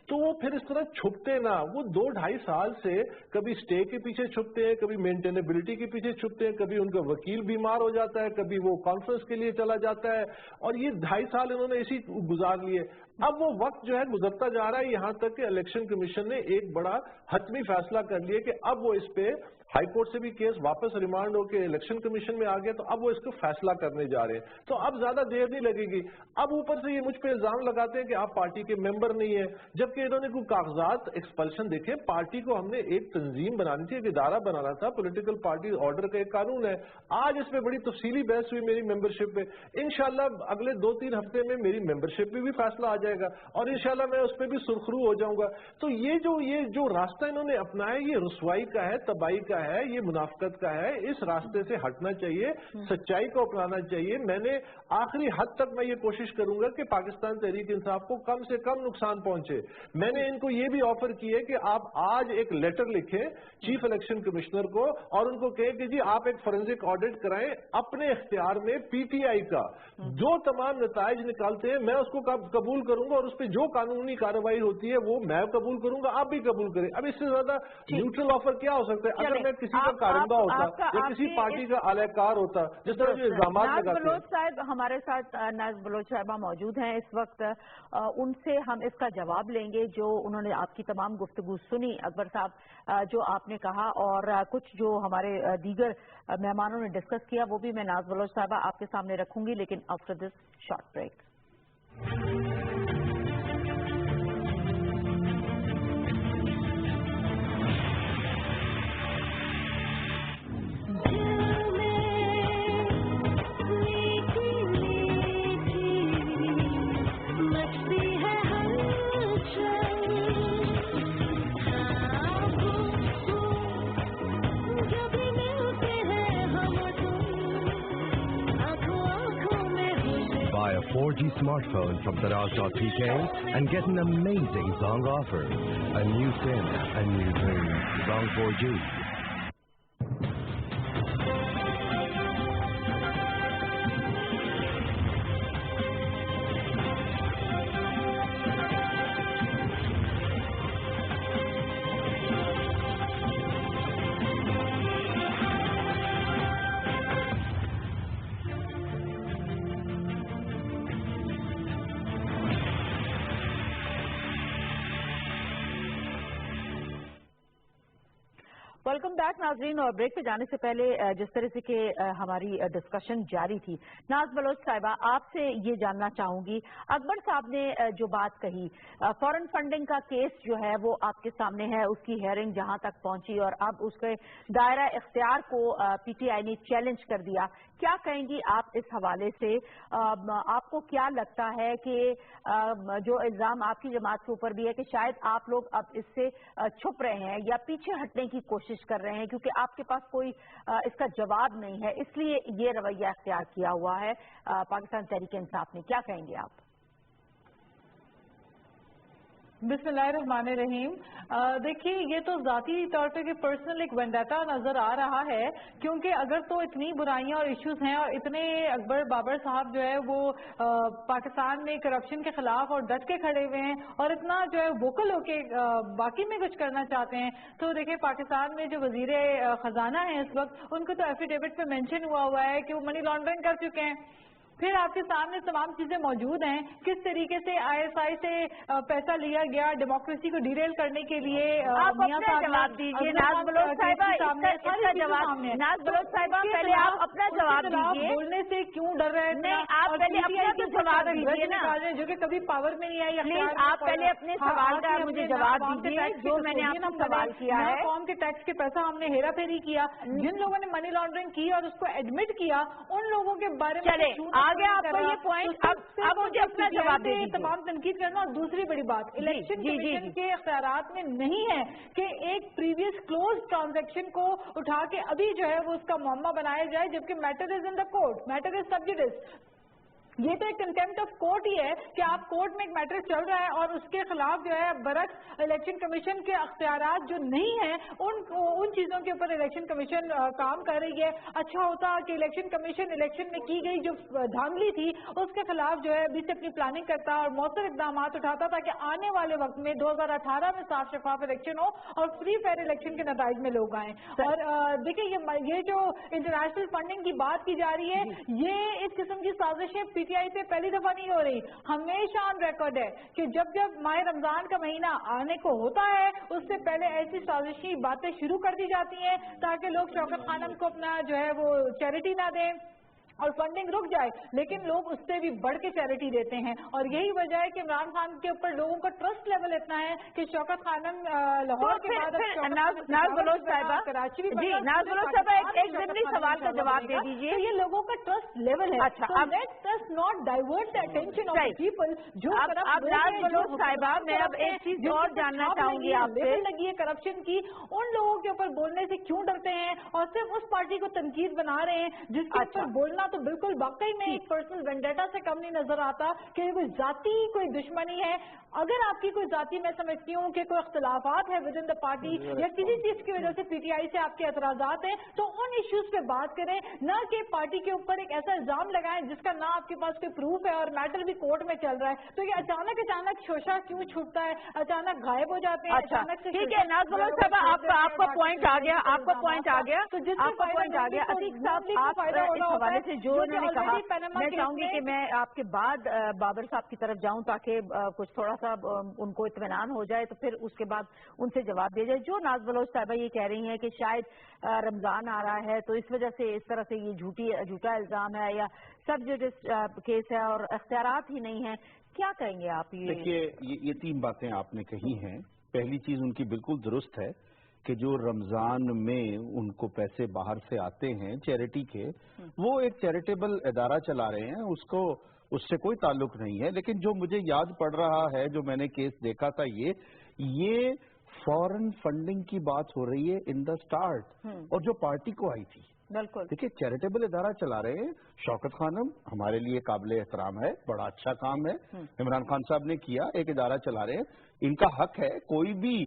تو وہ پھر اس طرح چھپتے نہ۔ وہ 2-2.5 سال سے کبھی اسٹے کے پیچھے چھپتے ہیں، کبھی مینٹینیبلٹی کے پیچھے چھپتے ہیں، کبھی ان کا وکیل بیمار ہو جاتا ہے، کبھی وہ کانفرنس کے لیے چلا جاتا ہے، اور یہ 2.5 سال انہوں نے اسی گزار لیے۔ اب وہ وقت جو ہے گزرتا جا رہا ہے، یہاں تک کہ الیکشن کمیشن نے ایک بڑا حتمی فیصلہ کر لیا کہ اب وہ اس پہ ہائی کورٹ سے بھی کیس واپس ریمانڈ ہو کے الیکشن کمیشن میں آ گیا، تو اب وہ اس کو فیصلہ کرنے جا رہے ہیں، تو اب زیادہ دیر نہیں لگے گی۔ اب اوپر سے یہ مجھ پہ الزام لگاتے ہیں کہ آپ پارٹی کے ممبر نہیں ہیں، جبکہ انہوں نے کوئی کاغذات ایکسپلشن دیکھے۔ پارٹی کو ہم نے ایک تنظیم بنانی تھی، ایک ادارہ بنانا تھا، پولیٹیکل پارٹی آرڈر کا ایک قانون ہے۔ آج اس پہ بڑی تفصیلی بحث ہوئی میری ممبرشپ پہ، انشاءاللہ اگلے 2-3 ہفتے میں میری ممبرشپ پہ بھی فیصلہ آ جائے گا، اور انشاءاللہ میں اس پہ بھی سرخرو ہو جاؤں گا۔ تو یہ جو راستہ انہوں نے اپنایا یہ رسوائی کا ہے، تباہی کا ہے یہ منافقت کا ہے, اس راستے سے ہٹنا چاہیے, سچائی کو اپنانا چاہیے. میں نے آخری حد تک میں یہ کوشش کروں گا کہ پاکستان تحریک انصاف کو کم سے کم نقصان پہنچے. میں نے ان کو یہ بھی آفر کی ہے کہ آپ آج ایک لیٹر لکھیں چیف الیکشن کمشنر کو اور ان کو کہیں کہ جی آپ ایک فورینسک آڈٹ کرائیں اپنے اختیار میں پی ٹی آئی کا, جو تمام نتائج نکالتے ہیں میں اس کو قبول کروں گا اور اس پہ جو قانونی کارروائی ہوتی ہے وہ میں قبول کروں گا, آپ بھی قبول کریں. اب اس سے زیادہ نیوٹرل آفر کیا ہو سکتا ہے؟ اگر میں کسی کا کارندہ ہوتا یا کسی پارٹی کا اعلی کار ہوتا, جس طرح جو الزامات لگاتے ہیں. ناز بلوچ صاحب ہمارے ساتھ, ناز بلوچ صاحبہ موجود ہیں اس وقت, ان سے ہم اس کا جواب لیں گے جو انہوں نے آپ کی تمام گفتگو سنی اکبر صاحب جو آپ نے کہا, اور کچھ جو ہمارے دیگر مہمانوں نے ڈسکس کیا وہ بھی میں ناز بلوچ صاحبہ آپ کے سامنے رکھوں گی, لیکن after this short break. Buy a 4G smartphone from Daraz.pk and get an amazing Zong offer. A new SIM, a new dream. Zong 4G. Welcome back ناظرین, اور بریک پہ جانے سے پہلے جس طرح سے کہ ہماری ڈسکشن جاری تھی, ناز بلوچ صاحبہ آپ سے یہ جاننا چاہوں گی, اکبر صاحب نے جو بات کہی فورن فنڈنگ کا کیس جو ہے وہ آپ کے سامنے ہے, اس کی ہیئرنگ جہاں تک پہنچی اور اب اس کے دائرہ اختیار کو پی ٹی آئی نے چیلنج کر دیا, کیا کہیں گی آپ اس حوالے سے؟ آپ کو کیا لگتا ہے کہ جو الزام آپ کی جماعت کے اوپر بھی ہے کہ شاید آپ لوگ اب اس سے چھپ رہے ہیں یا پیچھے ہٹنے کی کوشش کر رہے ہیں کیونکہ آپ کے پاس کوئی اس کا جواب نہیں ہے, اس لیے یہ رویہ اختیار کیا ہوا ہے پاکستان تحریک انصاف نے, کیا کہیں گے آپ؟ بسم اللہ الرحمن الرحیم. دیکھیے یہ تو ذاتی طور پہ کہ پرسنل ایک وینڈیٹا نظر آ رہا ہے, کیونکہ اگر تو اتنی برائیاں اور ایشوز ہیں اور اتنے اکبر بابر صاحب جو ہے وہ پاکستان میں کرپشن کے خلاف اور ڈٹ کے کھڑے ہوئے ہیں اور اتنا جو ہے ووکل ہو کے باقی میں کچھ کرنا چاہتے ہیں, تو دیکھیں پاکستان میں جو وزیر خزانہ ہیں اس وقت, ان کو تو ایفیڈیوٹ پہ مینشن ہوا ہے کہ وہ منی لانڈرنگ کر چکے ہیں. پھر آپ کے سامنے تمام چیزیں موجود ہیں, کس طریقے سے آئی ایس آئی سے پیسہ لیا گیا ڈیموکریسی کو ڈیریل کرنے کے لیے. آپ اپنا جواب دیجیے ناز بلوچ صاحبہ, ناز بلوچ صاحبہ پہلے آپ اپنا جواب دیجیے. بولنے سے کیوں ڈر رہے ہیں؟ آپ پہلے اپنا تو جواب دیجیے نا, جو کہ کبھی پاور میں نہیں آئی. پلیز آپ پہلے اپنے سوال کا مجھے جواب دیجیے جو میں نے آپ کو سوال کیا ہے. قوم کے ٹیکس کے پیسہ ہم نے ہیرا پھیری کیا, جن لوگوں نے منی لانڈرنگ کی اور اس کو ایڈمٹ کیا ان لوگوں کے بارے میں آگے آپ کو یہ پوائنٹ اب مجھے اپنا جواب دے دیجیے. تمام تنقید کرنا. اور دوسری بڑی بات, الیکشن کمیشن کے اختیارات میں نہیں ہے کہ ایک پریویس کلوز ٹرانزیکشن کو اٹھا کے ابھی جو ہے وہ اس کا معاملہ بنایا جائے, جبکہ matter is in the court, matter is sub judice. یہ تو ایک کنٹمپٹ آف کورٹ ہی ہے کہ آپ کورٹ میں ایک میٹر چل رہا ہے اور اس کے خلاف جو ہے برعکس الیکشن کمیشن کے اختیارات جو نہیں ہیں ان چیزوں کے اوپر الیکشن کمیشن کام کر رہی ہے. اچھا ہوتا کہ الیکشن کمیشن الیکشن میں کی گئی جو دھاندلی تھی اس کے خلاف جو ہے ابھی سے اپنی پلاننگ کرتا اور مؤثر اقدامات اٹھاتا تاکہ آنے والے وقت میں 2018 میں صاف شفاف الیکشن ہو اور فری فیئر الیکشن کے نتائج میں لوگ آئیں. اور دیکھیں یہ جو انٹرنیشنل فنڈنگ کی بات کی جا رہی ہے, یہ اس قسم کی سازشیں پی ٹی آئی سے پہلی دفعہ نہیں ہو رہی, ہمیشہ آن ریکارڈ ہے کہ جب ماہ رمضان کا مہینہ آنے کو ہوتا ہے اس سے پہلے ایسی سازشی باتیں شروع کر دی جاتی ہیں تاکہ لوگ شوکت خانم کو اپنا جو ہے وہ چیریٹی نہ دیں, اور فنڈنگ رک جائے, لیکن لوگ اس سے بھی بڑھ کے چیریٹی دیتے ہیں. اور یہی وجہ ہے کہ عمران خان کے اوپر لوگوں کا ٹرسٹ لیول اتنا ہے کہ شوکت خانم لاہور کے بعد ناز بلوچ صاحبہ, کراچی جی ناز بلوچ صاحبہ ایک ضمنی سوال کا جواب دے دیجیے. یہ لوگوں کا ٹرسٹ لیول ہے. اچھا, let us not divert the attention of people. جو اب ناز بلوچ صاحبہ میں اب ایک چیز اور جاننا چاہوں گی آپ سے, لگی ہے کرپشن کی, ان لوگوں کے اوپر بولنے سے کیوں ڈرتے ہیں اور صرف اس پارٹی کو تنقید بنا رہے ہیں جس کے اوپر بولنا تو بالکل واقعی میں ایک پرسنل وینڈیٹا سے کم نہیں نظر آتا کہ کوئی ذاتی کوئی دشمنی ہے. اگر آپ کی کوئی ذاتی, میں سمجھتی ہوں کہ کوئی اختلافات ہے ود ان دا پارٹی یا کسی چیز کی وجہ سے پی ٹی آئی سے آپ کے اعتراضات ہیں, تو ان ایشوز پہ بات کریں, نہ کہ پارٹی کے اوپر ایک ایسا الزام لگائیں جس کا نہ آپ کے پاس کوئی پروف ہے اور میٹر بھی کورٹ میں چل رہا ہے. تو یہ اچانک شوشہ کیوں چھوٹتا ہے, اچانک غائب ہو جاتے ہیں. اچانک سے ٹھیک ہے ناز بلوچ صاحب, آپ کا پوائنٹ آ گیا, آپ کا پوائنٹ آ گیا, تو آپ کا پوائنٹ آ گیا. عتیق صاحب, آپ اس حوالے سے جو انہوں نے کہا, میں چاہوں گی کہ میں آپ کے بعد بابر صاحب کی طرف جاؤں تاکہ کچھ تھوڑا سا ان کو اطمینان ہو جائے, تو پھر اس کے بعد ان سے جواب دیا جائے. جو ناز بلوچ صاحبہ یہ کہہ رہی ہیں کہ شاید رمضان آ رہا ہے تو اس وجہ سے اس طرح سے یہ جھوٹا الزام ہے یا سب جوڈس کیس ہے اور اختیارات ہی نہیں ہیں, کیا کہیں گے آپ؟ دیکھیے یہ تین باتیں آپ نے کہی ہیں. پہلی چیز ان کی بالکل درست ہے کہ جو رمضان میں ان کو پیسے باہر سے آتے ہیں چیریٹی کے, وہ ایک چیریٹیبل ادارہ چلا رہے ہیں, اس سے کوئی تعلق نہیں ہے. لیکن جو مجھے یاد پڑ رہا ہے, جو میں نے کیس دیکھا تھا, یہ فورن فنڈنگ کی بات ہو رہی ہے ان دا اسٹارٹ, اور جو پارٹی کو آئی تھی. بالکل دیکھیے چیریٹیبل ادارہ چلا رہے ہیں. شوکت خانم ہمارے لیے قابل احترام ہے, بڑا اچھا کام ہے عمران خان صاحب نے کیا, ایک ادارہ چلا رہے ہیں, ان کا حق ہے. کوئی بھی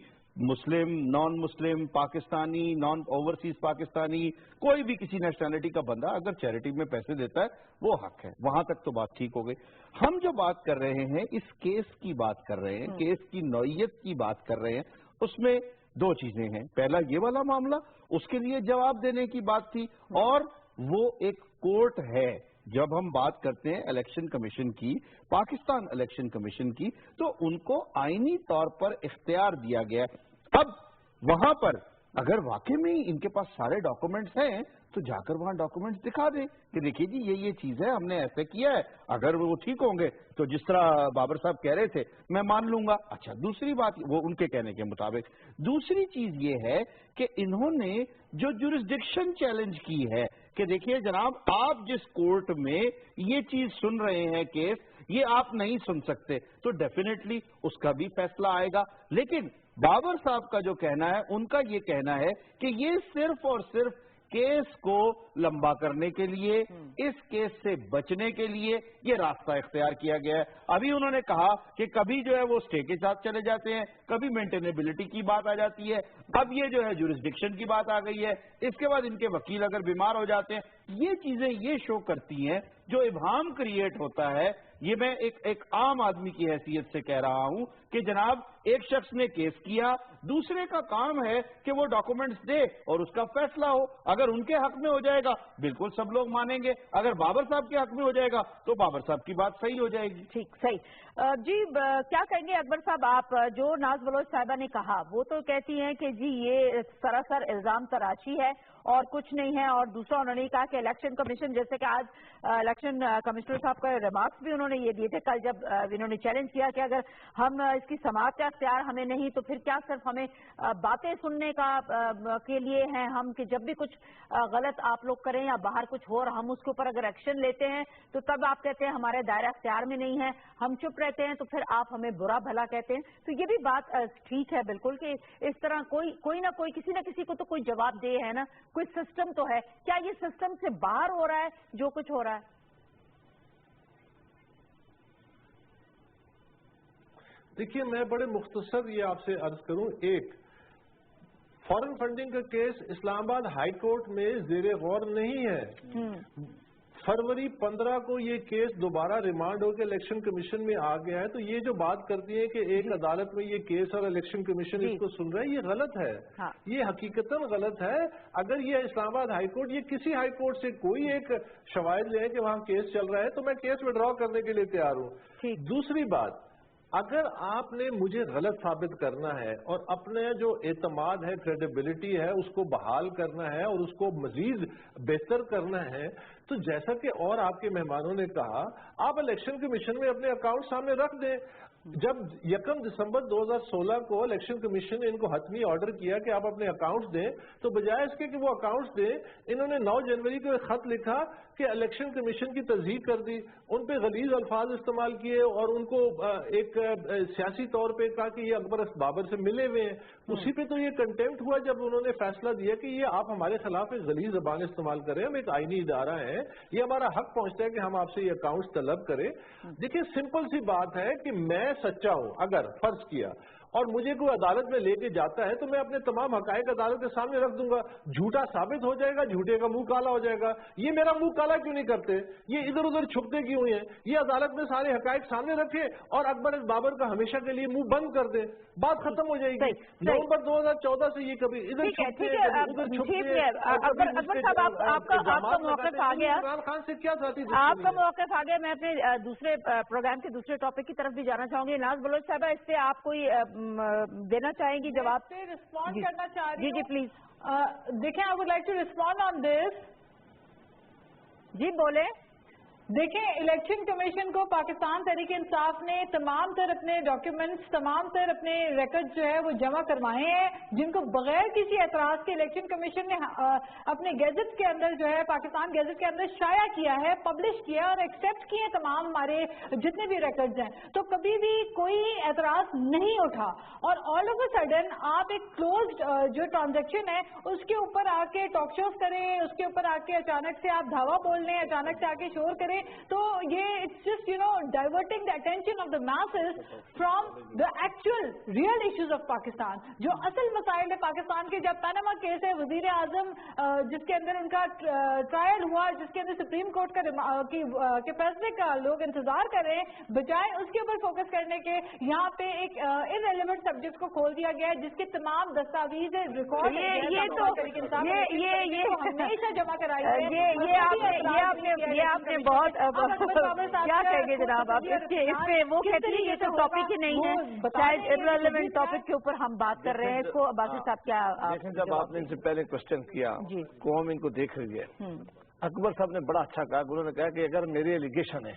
مسلم, نان مسلم, پاکستانی, نان اوورسیز پاکستانی, کوئی بھی کسی نیشنلٹی کا بندہ اگر چیریٹی میں پیسے دیتا ہے وہ حق ہے. وہاں تک تو بات ٹھیک ہو گئی. ہم جو بات کر رہے ہیں اس کیس کی بات کر رہے ہیں, کیس کی نوعیت کی بات کر رہے ہیں. اس میں دو چیزیں ہیں. پہلا یہ والا معاملہ, اس کے لیے جواب دینے کی بات تھی, اور وہ ایک کورٹ ہے. جب ہم بات کرتے ہیں الیکشن کمیشن کی, پاکستان الیکشن کمیشن کی, تو ان کو آئینی طور پر اختیار دیا گیا. اب وہاں پر اگر واقعی میں ان کے پاس سارے ڈاکومنٹس ہیں تو جا کر وہاں ڈاکومنٹس دکھا دیں کہ دیکھیے جی یہ چیز ہے, ہم نے ایسے کیا ہے. اگر وہ ٹھیک ہوں گے تو جس طرح بابر صاحب کہہ رہے تھے میں مان لوں گا. اچھا, دوسری بات وہ ان کے کہنے کے مطابق. دوسری چیز یہ ہے کہ انہوں نے جو جورسڈکشن چیلنج کی ہے کہ دیکھیے جناب, آپ جس کورٹ میں یہ چیز سن رہے ہیں کیس, یہ آپ نہیں سن سکتے, تو ڈیفینیٹلی اس کا بھی فیصلہ آئے گا. لیکن بابر صاحب کا جو کہنا ہے, ان کا یہ کہنا ہے کہ یہ صرف اور صرف کیس کو لمبا کرنے کے لیے, اس کیس سے بچنے کے لیے یہ راستہ اختیار کیا گیا ہے. ابھی انہوں نے کہا کہ کبھی جو ہے وہ اسٹے کے ساتھ چلے جاتے ہیں, کبھی مینٹینیبلٹی کی بات آ جاتی ہے, اب یہ جو ہے جورسڈکشن کی بات آ گئی ہے. اس کے بعد ان کے وکیل اگر بیمار ہو جاتے ہیں, یہ چیزیں یہ شو کرتی ہیں جو ابہام کریٹ ہوتا ہے. یہ میں ایک عام آدمی کی حیثیت سے کہہ رہا ہوں کہ جناب ایک شخص نے کیس کیا, دوسرے کا کام ہے کہ وہ ڈاکومنٹس دے اور اس کا فیصلہ ہو. اگر ان کے حق میں ہو جائے گا بالکل سب لوگ مانیں گے, اگر بابر صاحب کے حق میں ہو جائے گا تو بابر صاحب کی بات صحیح ہو جائے گی. ٹھیک, صحیح. جی کیا کہیں گے اکبر صاحب آپ؟ جو ناز بلوچ صاحبہ نے کہا وہ تو کہتی ہیں کہ جی یہ سراسر الزام تراشی ہے اور کچھ نہیں ہے, اور دوسرا انہوں نے کہا کہ الیکشن کمیشن, جیسے کہ آج الیکشن کمشنر صاحب کا ریمارکس بھی انہوں نے یہ دیے تھے کل جب انہوں نے چیلنج کیا کہ اگر ہم اس کی سماعت کا اختیار ہمیں نہیں تو پھر کیا صرف ہمیں باتیں سننے کا کے لیے ہیں ہم, کہ جب بھی کچھ غلط آپ لوگ کریں یا باہر کچھ ہو اور ہم اس کے اوپر اگر ایکشن لیتے ہیں تو تب آپ کہتے ہیں ہمارے دائرہ اختیار میں نہیں ہے, ہم چپ رہتے ہیں تو پھر آپ ہمیں برا بھلا کہتے ہیں. تو یہ بھی بات ٹھیک ہے بالکل کہ اس طرح کوئی نہ کوئی کسی نہ کسی کو تو کوئی جواب دے ہے نا, کوئی سسٹم تو ہے. کیا یہ سسٹم سے باہر ہو رہا ہے جو کچھ ہو رہا ہے؟ دیکھیے میں بڑے مختصر یہ آپ سے عرض کروں. ایک, فورن فنڈنگ کا کیس اسلام آباد ہائی کورٹ میں زیر غور نہیں ہے. فروری 15 کو یہ کیس دوبارہ ریمانڈ ہو کے الیکشن کمیشن میں آ گیا ہے. تو یہ جو بات کرتی ہے کہ ایک عدالت میں یہ کیس اور الیکشن کمیشن اس کو سن رہا ہے, یہ غلط ہے. یہ حقیقتاً غلط ہے. اگر یہ اسلام آباد ہائی کورٹ, یہ کسی ہائی کورٹ سے کوئی ایک شواہد لے کہ وہاں کیس چل رہا ہے تو میں کیس وڈرا کرنے کے لیے تیار ہوں. دوسری بات, اگر آپ نے مجھے غلط ثابت کرنا ہے اور اپنے جو اعتماد ہے، کریڈیبلٹی ہے، اس کو بحال کرنا ہے اور اس کو مزید بہتر کرنا ہے، تو جیسا کہ اور آپ کے مہمانوں نے کہا، آپ الیکشن کمیشن میں اپنے اکاؤنٹ سامنے رکھ دیں. جب 1 دسمبر 2016 کو الیکشن کمیشن نے ان کو حتمی آرڈر کیا کہ آپ اپنے اکاؤنٹس دیں، تو بجائے اس کے کہ وہ اکاؤنٹس دیں، انہوں نے 9 جنوری کو ایک خط لکھا کہ الیکشن کمیشن کی تصدیق کر دی، ان پہ غلیظ الفاظ استعمال کیے اور ان کو ایک سیاسی طور پہ کہا کہ یہ اکبر بابر سے ملے ہوئے ہیں. اسی پہ تو یہ کنٹمپٹ ہوا جب انہوں نے فیصلہ دیا کہ یہ آپ ہمارے خلاف ایک غلیظ زبان استعمال کریں، ہم ایک آئینی ادارہ ہیں، یہ ہمارا حق پہنچتا ہے کہ ہم آپ سے یہ اکاؤنٹس طلب کریں. دیکھیں سمپل سی بات ہے کہ میں سچا ہوں، اگر فرض کیا اور مجھے کوئی عدالت میں لے کے جاتا ہے تو میں اپنے تمام حقائق عدالت کے سامنے رکھ دوں گا. جھوٹا ثابت ہو جائے گا، جھوٹے کا منہ کالا ہو جائے گا. یہ میرا منہ کالا کیوں نہیں کرتے؟ یہ ادھر ادھر چھپتے کیوں ہیں؟ یہ عدالت میں سارے حقائق سامنے رکھے اور اکبر بابر کا ہمیشہ کے لیے منہ بند کر دے، بات ختم ہو جائے گی. نومبر 2014 سے یہ کبھی ادھر چھپتے ادھر چھپتے. عمران خان سے کیا ساتھی؟ آپ کا موقف آ گیا. میں اپنے دوسرے پروگرام کے دوسرے ٹاپک کی طرف بھی جانا چاہوں گی. ناز بلوچ صاحبہ، اس سے آپ کوئی دینا چاہیں گی جواب؟ رسپونڈ کرنا چاہ رہی ہوں. جی پلیز. دیکھیں I would like to respond on this. جی بولے. دیکھیں الیکشن کمیشن کو پاکستان تحریک انصاف نے تمام تر اپنے ڈاکیومنٹس، تمام تر اپنے ریکارڈ جو ہے وہ جمع کروائے ہیں، جن کو بغیر کسی اعتراض کے الیکشن کمیشن نے اپنے گیزٹ کے اندر جو ہے پاکستان گیزٹ کے اندر شائع کیا ہے، پبلش کیا اور ایکسیپٹ کیے تمام ہمارے جتنے بھی ریکارڈز ہیں. تو کبھی بھی کوئی اعتراض نہیں اٹھا اور آل آف اے سڈن آپ ایک کلوزڈ جو ٹرانزیکشن ہے اس کے اوپر آ کے ٹاک شوز کریں، اس کے اوپر آ کے اچانک سے آپ دھاوا بول لیں، اچانک سے آ کے شور کریں. تو یہ it's just diverting the attention of the masses from the actual real issues of Pakistan. جو اصل مسائل ہے پاکستان کے، جب پیناما کیس ہے، وزیر اعظم جس کے اندر ان کا ٹرائل ہوا، جس کے اندر سپریم کورٹ کے فیصلے کا لوگ انتظار کر رہے ہیں، بجائے اس کے اوپر فوکس کرنے کے یہاں پہ ایک irrelevant سبجیکٹ کو کھول دیا گیا ہے جس کے تمام دستاویز ریکارڈ ہمیشہ جمع کرائی ہے. یہ آپ نے بہت کیا کہیں گے جناب آپ اس پہ؟ وہ کہتی ہے یہ تو ٹاپک ہی نہیں ہے، شاید irrelevant ٹاپک کے اوپر ہم بات کر رہے ہیں. اس کو باقی صاحب کیا دیکھیں، جب آپ نے ان سے پہلے کوشچن کیا، قوم ان کو دیکھ رہی ہے. اکبر صاحب نے بڑا اچھا کہا، انہوں نے کہا کہ اگر میری ایلیگیشن ہے،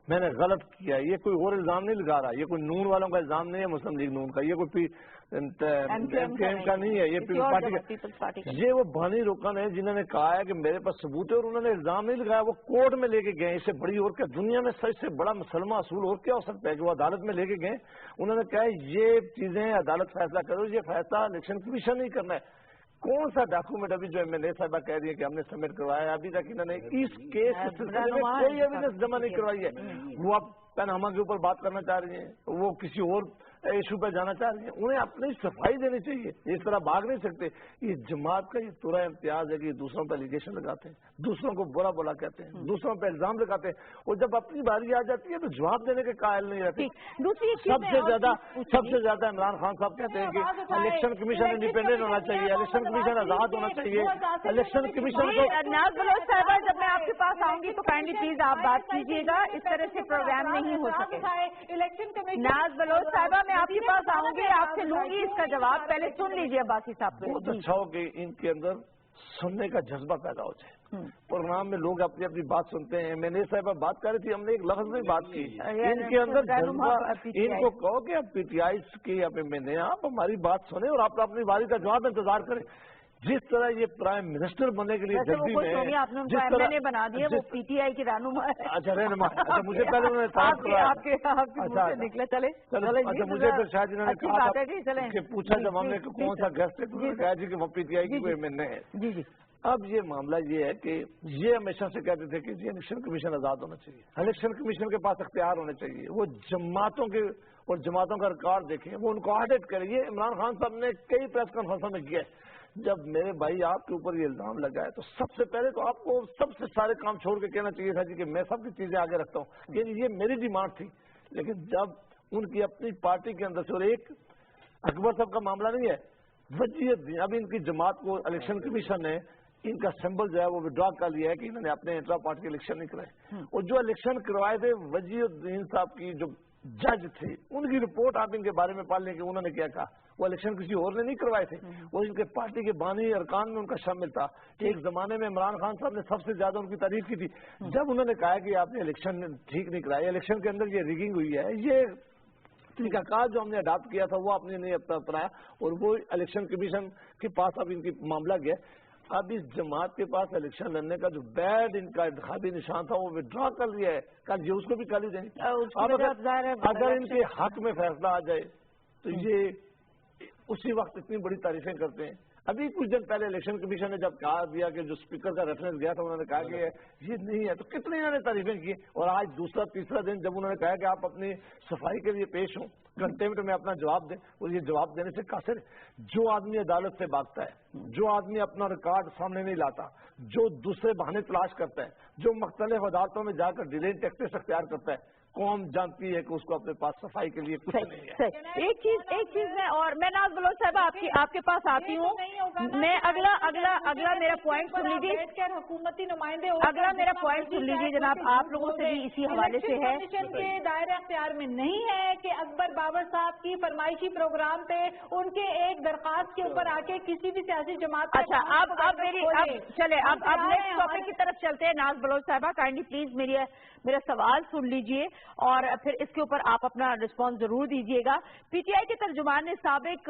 میں نے غلط کیا، یہ کوئی اور الزام نہیں لگا رہا، یہ کوئی نون والوں کا الزام نہیں ہے، مسلم لیگ نون کا، یہ کوئی ایم کا نہیں ہے، یہ پیپلز پارٹی کا. یہ وہ بانی رکن ہے جنہوں نے کہا ہے کہ میرے پاس ثبوت ہے اور انہوں نے الزام نہیں لگایا، وہ کورٹ میں لے کے گئے. اس سے بڑی اور کیا دنیا میں سب سے بڑا مسلمہ اصول اور کیا ہو سکتا ہے کہ وہ عدالت میں لے کے گئے. انہوں نے کہا یہ چیزیں عدالت فیصلہ کرو، یہ فیصلہ الیکشن کمیشن نہیں کرنا ہے. کون سا ڈاکومنٹ ابھی جو MLA صاحبہ کہہ رہی ہے کہ ہم نے سبمٹ کروایا، ابھی تک انہوں نے اس کیس کے سلسلے میں کوئی ایویڈنس جمع نہیں کروائی ہے. وہ اب پیناما کے اوپر بات کرنا چاہ رہی ہیں، وہ کسی اور ایشو پہ جانا چاہ رہی ہیں. انہیں اپنی صفائی دینی چاہیے، اس طرح بھاگ نہیں سکتے. یہ جماعت کا یہ تورا امتیاز ہے کہ دوسروں پہ الیگیشن لگاتے ہیں، دوسروں کو برا بولا کہتے ہیں، دوسروں پہ الزام لگاتے ہیں، اور جب اپنی باری آ جاتی ہے تو جواب دینے کے قائل نہیں رہتے. سب سے زیادہ عمران خان صاحب کہتے ہیں کہ الیکشن کمیشن انڈیپینڈنٹ ہونا چاہیے، الیکشن کمیشن آزاد ہونا چاہیے، الیکشن کمیشن کو. ناز بلوچ صاحبہ، جب میں آپ کے پاس آؤں گی تو کائنڈلی پلیز آپ بات کیجیے گا، اس طرح سے پروگرام نہیں ہو سکے. ناز بلوچ صاحبہ، میں آپ کے پاس آؤں گی، آپ سے لوں گی اس کا جواب، پہلے سن لیجیے باقی صاحب. بہت اچھا ہو کہ ان کے اندر سننے کا جذبہ پیدا ہو جائے. پروگرام میں لوگ اپنی اپنی بات سنتے ہیں. میں نے صاحبہ بات کر رہی تھی، ہم نے ایک لفظ میں بات کی، ان کے اندر جذبہ. ان کو کہو کہ آپ PTI کی آپ ہماری بات سنیں اور آپ اپنی باری کا جواب انتظار کریں. جس طرح یہ پرائم منسٹر بننے کے لیے جلدی میں جس طرح نے بنا دیا، وہ PTI کی رہنما ہے. اچھا رہنما، اچھا مجھے پہلے انہوں نے تعارف کرایا. نکلا چلے. اچھا مجھے پھر شاید انہوں نے کہا کہ پوچھا جب ہم نے کون سا گیسٹ ہے، کہا جی کہ وہ PTI کی کوئی MNA ہے. جی جی. اب یہ معاملہ یہ ہے کہ یہ ہمیشہ سے کہتے تھے کہ جی الیکشن کمیشن آزاد ہونا چاہیے، الیکشن کمیشن کے پاس اختیار ہونے چاہیے، وہ جماعتوں کے اور جماعتوں کا ریکارڈ دیکھیں، وہ ان کو آڈٹ کریں. یہ عمران خان صاحب نے کئی پریس کانفرنسوں میں کیا ہے. جب میرے بھائی آپ کے اوپر یہ الزام لگا ہے تو سب سے پہلے تو آپ کو سب سے سارے کام چھوڑ کے کہنا چاہیے تھا جی کہ میں سب کی چیزیں آگے رکھتا ہوں، یعنی یہ میری ڈیمانڈ تھی. لیکن جب ان کی اپنی پارٹی کے اندر سے، اور ایک اکبر صاحب کا معاملہ نہیں ہے، وجیت اب ان کی جماعت کو الیکشن کمیشن نے ان کا سمبل جو ہے وہ وڈرا کر لیا ہے کہ انہوں نے اپنے انٹرا پارٹی الیکشن نہیں کرائے. اور جو الیکشن کروائے تھے وجی الدین صاحب کی جو जज थे, उनकी रिपोर्ट आप इनके बारे में पढ़ लें कि उन्होंने क्या कहा। वो इलेक्शन किसी और ने नहीं करवाए थे, वो इनके पार्टी के बानी अरकान में उनका शामिल था। एक जमाने में इमरान खान साहब ने सबसे ज्यादा उनकी तारीफ की थी। जब उन्होंने कहा कि आपने इलेक्शन ठीक नहीं कराया, इलेक्शन के अंदर ये रिगिंग हुई है, ये तरीकाकार जो हमने अडॉप्ट किया था वो आपने नहीं अपनाया, और वो इलेक्शन कमीशन के पास अब इनकी मामला गया। अब इस जमात के पास इलेक्शन लड़ने का जो बैड इनका इंतखाबी निशान था वो विड्रॉ कर लिया है, कल ये उसको भी गाली देंगे। अब अगर इनके हक में फैसला आ जाए तो ये उसी वक्त इतनी बड़ी तारीफें करते हैं। अभी कुछ दिन पहले इलेक्शन कमीशन ने जब कहा दिया कि जो स्पीकर का रेफरेंस गया था उन्होंने कहा कि ये नहीं है, तो कितने इन्होंने तारीफें की। और आज दूसरा तीसरा दिन जब उन्होंने कहा कि आप अपनी सफाई के लिए पेश हों, कंटेम्प्ट में अपना जवाब दें, और ये जवाब देने से कासिर। जो आदमी अदालत से भागता है, जो आदमी अपना रिकॉर्ड सामने नहीं लाता, जो दूसरे बहाने तलाश करता है, जो मुख्तलिफ अदालतों में जाकर डिले टैक्टिक्स अख्तियार करता है, कौम जानती है कि उसको अपने पास सफाई के लिए कुछ नहीं है। एक चीज में, और मैं नाज बलोच साहब आपके पास आती हूँ, मैं अगला मेरा पॉइंट सुन लीजिए, हुकूमती नुमाइंदे, अगला मेरा पॉइंट सुन लीजिए जनाब, आप लोगों से भी इसी हवाले से है। कमीशन के दायरे अख्तियार में नहीं है कि अकबर बाबर साहब की फरमाइशी प्रोग्राम पे उनके एक दरखास्त के ऊपर आके किसी भी सियासी जमात। अच्छा, अब चले अब नेक्स्ट टॉपिक की तरफ चलते हैं। नाज बलोच साहबा, काइंडली प्लीज मेरा सवाल सुन लीजिए और फिर इसके ऊपर आप अपना रिस्पॉन्स जरूर दीजिएगा। पीटीआई के तर्जुमान ने साबिक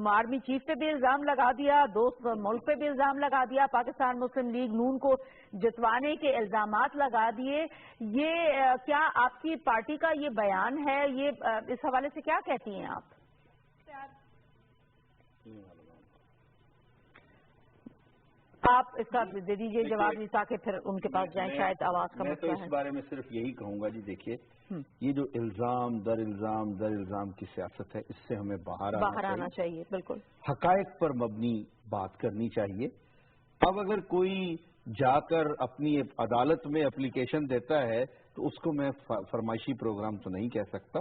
आर्मी चीफ पे भी इल्जाम लगा दिया, दोस्त मुल्क पे भी इल्जाम लगा दिया, पाकिस्तान मुस्लिम लीग नून को जितवाने के इल्जामात लगा दिए। ये क्या आपकी पार्टी का ये बयान है, ये इस हवाले से क्या कहती हैं आप? आप इसका दे दीजिए जवाब, ताकि फिर उनके पास जाए, शायद आवाज का मसला है। मैं तो इस बारे में सिर्फ यही कहूंगा जी, देखिए ये जो इल्जाम दर इल्जाम की सियासत है, इससे हमें बाहर आना चाहिए। बिल्कुल हकायक पर मबनी बात करनी चाहिए। अब अगर कोई जाकर अपनी अदालत में एप्लीकेशन देता है तो उसको मैं फरमाइशी प्रोग्राम तो नहीं कह सकता।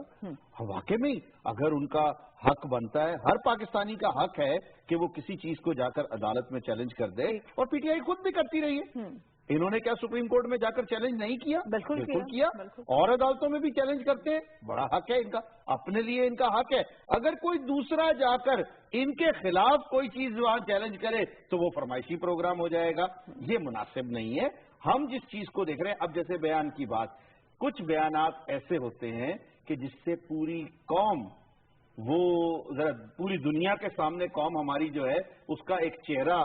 वाकई में अगर उनका हक बनता है, हर पाकिस्तानी का हक है कि वो किसी चीज को जाकर अदालत में चैलेंज कर दे, और पीटीआई खुद भी करती रही है। इन्होंने क्या सुप्रीम कोर्ट में जाकर चैलेंज नहीं किया? बिल्कुल किया। और अदालतों में भी चैलेंज करते हैं, बड़ा हक है इनका, अपने लिए इनका हक है। अगर कोई दूसरा जाकर इनके खिलाफ कोई चीज वहां चैलेंज करे तो वो फरमाइशी प्रोग्राम हो जाएगा, ये मुनासिब नहीं है। हम जिस चीज को देख रहे हैं, अब जैसे बयान की बात, कुछ बयानात ऐसे होते हैं कि जिससे पूरी कौम, वो जरा पूरी दुनिया के सामने कौम हमारी जो है उसका एक चेहरा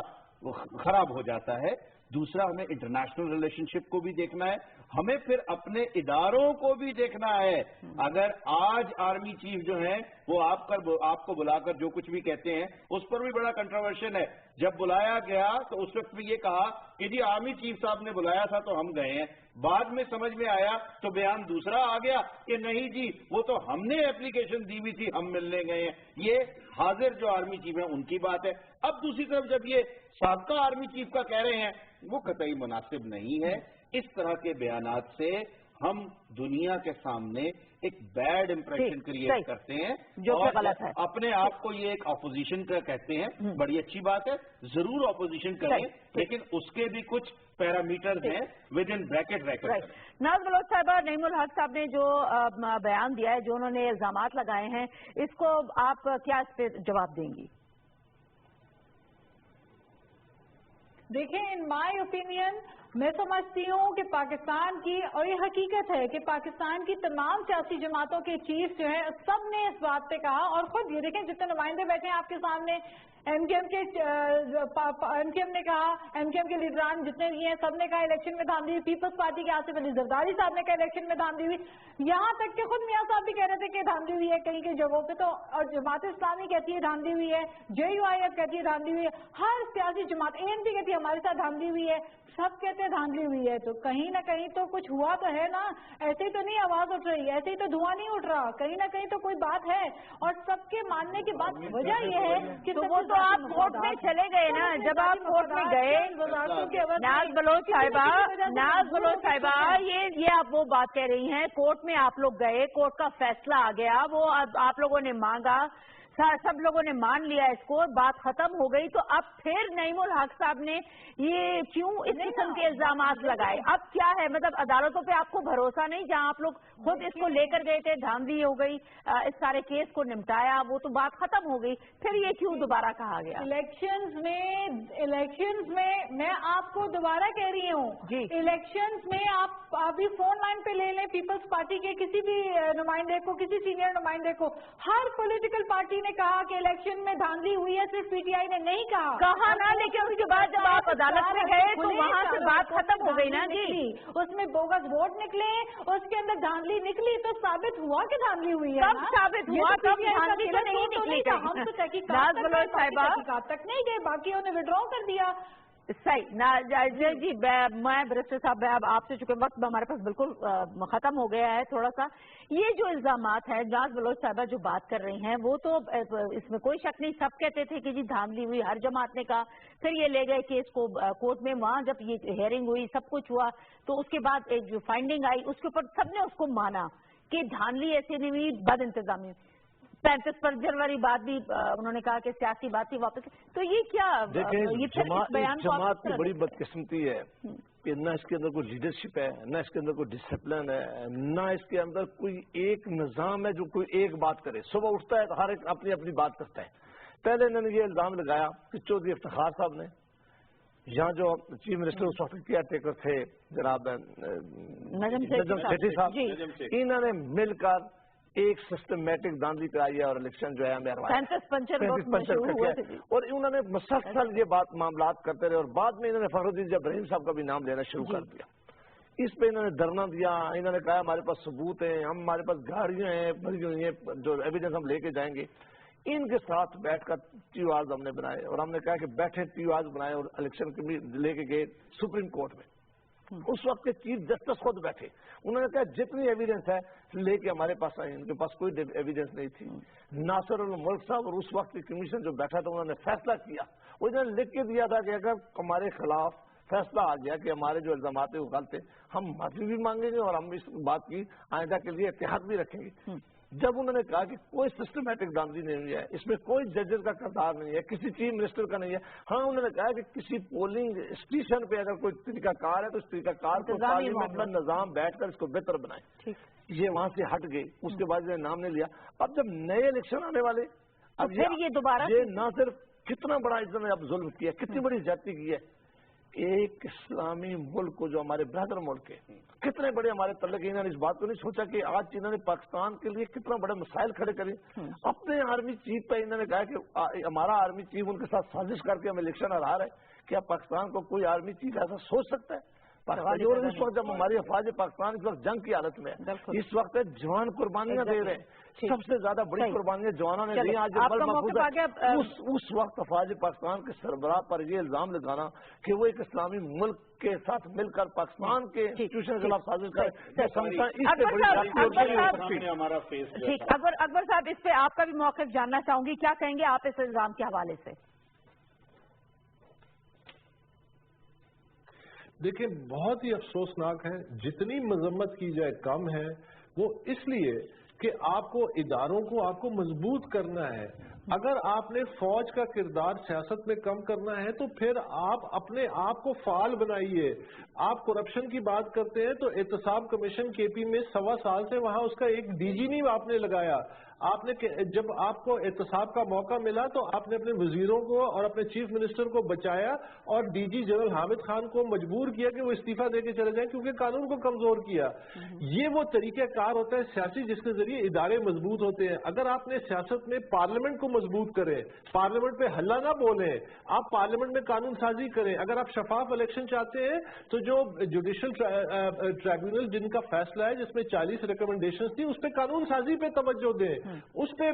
खराब हो जाता है। दूसरा, हमें इंटरनेशनल रिलेशनशिप को भी देखना है, हमें फिर अपने इदारों को भी देखना है। अगर आज आर्मी चीफ जो हैं वो आपको बुलाकर जो कुछ भी कहते हैं उस पर भी बड़ा कंट्रोवर्शियल है। जब बुलाया गया तो उस वक्त भी ये कहा कि जी आर्मी चीफ साहब ने बुलाया था तो हम गए हैं। बाद में समझ में आया तो बयान दूसरा आ गया कि नहीं जी वो तो हमने एप्लीकेशन दी हुई थी, हम मिलने गए हैं। ये हाजिर जो आर्मी चीफ है उनकी बात है। अब दूसरी तरफ जब ये साबका आर्मी चीफ का कह रहे हैं, वो कतई मुनासिब नहीं है। इस तरह के बयानात से हम दुनिया के सामने एक बैड इंप्रेशन क्रिएट करते हैं, जो कि गलत है। अपने आप को ये एक अपोजिशन का कहते हैं, बड़ी अच्छी बात है, जरूर अपोजिशन करें, लेकिन उसके भी कुछ पैरामीटर्स हैं, विद इन ब्रैकेट रखें। नाज बलोच साहबा, नईमुल हक साहब ने जो बयान दिया है, जो उन्होंने इल्जामात लगाए हैं, इसको आप क्या इस पे जवाब देंगी? देखिए, इन माय ओपिनियन मैं समझती हूँ कि पाकिस्तान की, और ये हकीकत है कि पाकिस्तान की तमाम सियासी जमातों के चीफ जो है सब ने इस बात पे कहा, और खुद ये देखें जितने नुमाइंदे बैठे हैं आपके सामने, एमकेएम ने कहा, एमकेएम के लीडरान जितने भी हैं सब ने कहा इलेक्शन में धांधली हुई। पीपल्स पार्टी के आसिफ अली जरदारी साहब ने कहा इलेक्शन में धांधली हुई। यहाँ तक कि खुद मियां साहब भी कह रहे थे कि धांधली हुई है कहीं कहीं जगहों पे, तो और जमात इस्लामी कहती है धांधली हुई है, JUIF कहती है धांधली हुई है, हर सियासी जमात, ANP कहती है हमारे साथ धांधली हुई है, सब कहते हैं धांधली हुई है। तो कहीं ना कहीं तो कुछ हुआ तो है ना, ऐसे ही तो नहीं आवाज उठ रही, ऐसे ही तो धुआं नहीं उठ रहा, कहीं ना कहीं तो कोई बात है। और सबके मानने की बात वजह यह है कि तो वो तो आप कोर्ट में चले गए ना, जब आप कोर्ट में गए। नाज बलोच साहिबा, ये आप वो बात कह रही हैं, कोर्ट में आप लोग गए, कोर्ट का फैसला आ गया, वो आप लोगों ने मांगा, सब लोगों ने मान लिया इसको, बात खत्म हो गई, तो अब फिर नईमुल हक साहब ने ये क्यों इस किस्म के इल्जामात लगाए? अब क्या है, मतलब अदालतों पे आपको भरोसा नहीं? जहां आप लोग खुद इसको लेकर गए थे, धांधली हो गई, इस सारे केस को निपटाया, वो तो बात खत्म हो गई, फिर ये क्यों दोबारा कहा गया? इलेक्शंस में मैं आपको दोबारा कह रही हूँ, इलेक्शंस में आप अभी फोन लाइन पे ले लें पीपल्स पार्टी के किसी भी नुमाइंदे को, किसी सीनियर नुमाइंदे को, हर पॉलिटिकल पार्टी ने कहा कि इलेक्शन में धांधली हुई है, सिर्फ पीटीआई ने नहीं कहा ना, लेकिन उसके बाद जब आप अदालत में गए तो वहाँ से बात खत्म हो गई ना जी। उसमें बोगस वोट निकले, उसके अंदर धांधली निकली, तो साबित हुआ कि धांधली हुई है। कब साबित हुआ? कब धांधली तो नहीं निकली? हम तो तहकीकात तक नहीं गए, बाकी उन्हें विड्रॉ कर दिया। सही ना जी। मैं बैरिस्टर साहब, अब आपसे चुके वक्त हमारे पास बिल्कुल खत्म हो गया है थोड़ा सा। ये जो इल्जामात है, नाज बलोच साहबा जो बात कर रही हैं, वो तो इसमें कोई शक नहीं, सब कहते थे कि जी धांधली हुई, हर जमात ने कहा। फिर ये ले गए केस को कोर्ट में, वहां जब ये हेयरिंग हुई, सब कुछ हुआ, तो उसके बाद एक जो फाइंडिंग आई उसके ऊपर सबने उसको माना कि धांधली ऐसी नहीं हुई, बद इंतजामी। 35 जनवरी बाद भी उन्होंने कहा कि सियासी बात ही वापस। तो ये क्या देखिए, जमात की बड़ी बदकिस्मती है कि न इसके अंदर कोई लीडरशिप है, न इसके अंदर कोई डिसिप्लिन है, न इसके अंदर कोई एक निजाम है जो कोई एक बात करे। सुबह उठता है तो हर एक अपनी अपनी बात करता है। पहले इन्होंने ये इल्जाम लगाया कि चौधरी इफ्तिखार साहब ने, यहाँ जो चीफ मिनिस्टर उस वक्त केयर टेकर थे जनाब नजम सेठी साहब, इन्होंने मिलकर एक सिस्टमेटिक धांधली कराई है और इलेक्शन जो है हमें 35 और उन्होंने मुसलसल ये बात मामलात करते रहे और बाद में इन्होंने फखरुद्दीन इब्राहिम साहब का भी नाम लेना शुरू कर दिया। इस पे इन्होंने धरना दिया, इन्होंने कहा हमारे पास सबूत है, हमारे पास गाड़ियां हैं भरी हुई हैं जो एविडेंस हम लेके जाएंगे। इनके साथ बैठकर टीओआर हमने बनाए और हमने कहा कि बैठे टीओआर बनाए और इलेक्शन के भी लेके गए सुप्रीम कोर्ट में। उस वक्त के चीफ जस्टिस खुद बैठे, उन्होंने कहा जितनी एविडेंस है लेके हमारे पास आई। इनके पास कोई एविडेंस नहीं थी। नासिर उल मुल्क साहब और उस वक्त की कमीशन जो बैठा था उन्होंने फैसला किया, उन्होंने लिख के दिया था कि अगर हमारे खिलाफ फैसला आ गया कि हमारे जो इल्जामात है वो गलत है, हम माफी भी मांगेंगे और हम इस बात की आइंदा के लिए एहतियात भी रखेंगे। जब उन्होंने कहा कि कोई सिस्टमेटिक धांधली नहीं है, इसमें कोई जजेस का किरदार नहीं है, किसी चीफ मिनिस्टर का नहीं है, हाँ उन्होंने कहा कि किसी पोलिंग स्टेशन पे अगर कोई तरीकाकार है तो इस तरीकाकार को पार्लियामेंट में निजाम बैठकर इसको बेहतर बनाए। ये वहां से हट गए, उसके बाद नाम नहीं लिया। अब जब नए इलेक्शन आने वाले, अब ये दोबारा ये ना सिर्फ कितना बड़ा इन्होंने अब जुल्म किया, कितनी बड़ी ज्यादती की है। एक इस्लामी मुल्क को जो हमारे ब्रदर मुल्क है, कितने बड़े हमारे तल्लक, इन्होंने इस बात को नहीं सोचा कि आज इन्होंने पाकिस्तान के लिए कितना बड़े मसाइल खड़े करे। अपने आर्मी चीफ पे इन्होंने कहा कि हमारा आर्मी चीफ उनके साथ साजिश करके हमें इलेक्शन हरा रहा है। क्या पाकिस्तान को कोई आर्मी चीफ ऐसा सोच सकता है? पाकिस्तान और इस वक्त जब हमारी अफवाज पाकिस्तान इस वक्त जंग की हालत में है, इस वक्त जवान कुर्बानियां दे रहे हैं, सबसे ज्यादा बड़ी कुर्बानियां जवानों ने दी। आज उस वक्त अफवाज पाकिस्तान के सरबराह पर ये इल्जाम लगाना कि वो एक इस्लामी मुल्क के साथ मिलकर पाकिस्तान के इंस्टीट्यूशन के खिलाफ साजिश करें, हमारा फेस। ठीक, अकबर साहब, इस पे आपका भी मौक़िफ़ जानना चाहूंगी, क्या कहेंगे आप इस इल्जाम के हवाले से? देखिए, बहुत ही अफसोसनाक है, जितनी मजम्मत की जाए कम है। वो इसलिए कि आपको इदारों को आपको मजबूत करना है। अगर आपने फौज का किरदार सियासत में कम करना है तो फिर आप अपने आप को फाल बनाइए। आप करप्शन की बात करते हैं तो एहतसाब कमीशन केपी में 1.25 साल से वहां उसका एक डीजी नहीं आपने लगाया। आपने जब आपको एहतसाब का मौका मिला तो आपने अपने वजीरों को और अपने चीफ मिनिस्टर को बचाया और डीजी जनरल हामिद खान को मजबूर किया कि वो इस्तीफा देके चले जाएं, क्योंकि कानून को कमजोर किया। ये वो तरीक़ाकार होता है सियासी जिसके जरिए इदारे मजबूत होते हैं। अगर आपने सियासत में पार्लियामेंट को मजबूत करें, पार्लियामेंट पे हल्ला ना बोलें, आप पार्लियामेंट में कानून साजी करें। अगर आप शफाफ इलेक्शन चाहते हैं तो जो जुडिशल ट्राइब्यूनल जिनका फैसला है जिसमें 40 रिकमेंडेशन थी, उस पर कानून साजी पे तवज्जो दें, उस पे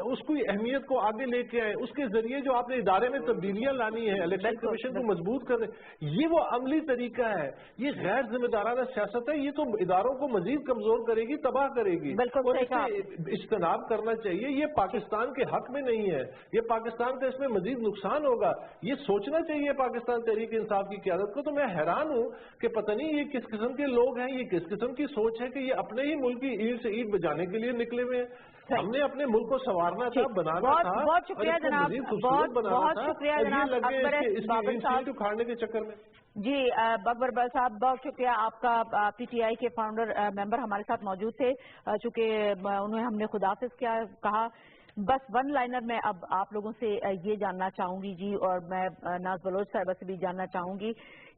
उसकी अहमियत को आगे लेके आए। उसके जरिए जो आपने इदारे में तब्दीलियां लानी है, इलेक्शन कमीशन को मजबूत करने, ये वो अमली तरीका है। ये गैर जिम्मेदाराना सियासत है, ये तो इदारों को मजीद कमजोर करेगी, तबाह करेगी और इससे इज्तनाब करना चाहिए। ये पाकिस्तान के हक हक में नहीं है, ये पाकिस्तान का इसमें मजीद नुकसान होगा। ये सोचना चाहिए पाकिस्तान तहरीक इंसाफ की क़यादत को। तो मैं हैरान हूँ कि पता नहीं ये किस किस्म के लोग हैं, ये किस किस्म की सोच है कि ये अपने ही मुल्क की ईंट से ईंट बजाने के लिए निकले हुए हैं। हमने अपने मुल्क को संवारना था, बनाना था, बहुत शुक्रिया जनाब, बहुत शुक्रिया जनाब अकबर उखाड़ने के चक्कर में। जी अकबर साहब, बहुत शुक्रिया आपका। पीटीआई के फाउंडर मेंबर हमारे साथ मौजूद थे, चूंकि उन्हें हमने खुदाफिज क्या कहा। बस वन लाइनर में अब आप लोगों से ये जानना चाहूंगी जी, और मैं नाज बलोच साहिबा से भी जानना चाहूंगी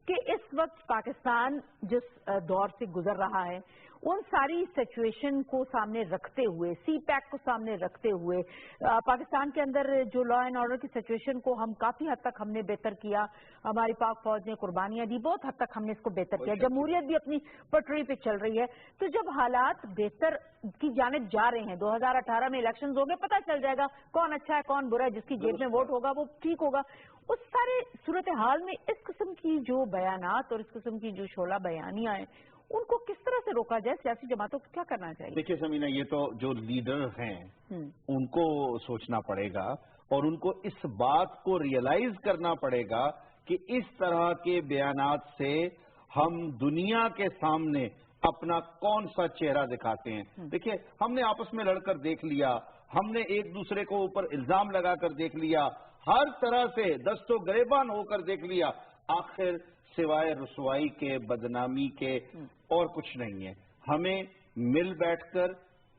कि इस वक्त पाकिस्तान जिस दौर से गुजर रहा है, उन सारी सिचुएशन को सामने रखते हुए, सी पैक को सामने रखते हुए, पाकिस्तान के अंदर जो लॉ एंड ऑर्डर की सिचुएशन को हम काफी हद तक हमने बेहतर किया, हमारी पाक फौज ने कुर्बानियां दी, बहुत हद तक हमने इसको बेहतर किया, जमहूरियत भी अपनी पटरी पे चल रही है। तो जब हालात बेहतर की जानिब जा रहे हैं, 2018 में इलेक्शंस हो गए, पता चल जाएगा कौन अच्छा है कौन बुरा है, जिसकी जेब में वोट होगा वो ठीक होगा। उस सारे सूरत हाल में इस किस्म की जो बयानात और इस किस्म की जो शोला बयानियां हैं, उनको किस तरह से रोका जाए? सियासी जमातों को क्या करना चाहिए? देखिए समीना, ये तो जो लीडर हैं उनको सोचना पड़ेगा और उनको इस बात को रियलाइज करना पड़ेगा कि इस तरह के बयानात से हम दुनिया के सामने अपना कौन सा चेहरा दिखाते हैं। देखिए, हमने आपस में लड़कर देख लिया, हमने एक दूसरे को ऊपर इल्जाम लगाकर देख लिया, हर तरह से दस्तो गिरेबान होकर देख लिया, आखिर सिवाय रुसवाई के, बदनामी के और कुछ नहीं है। हमें मिल बैठकर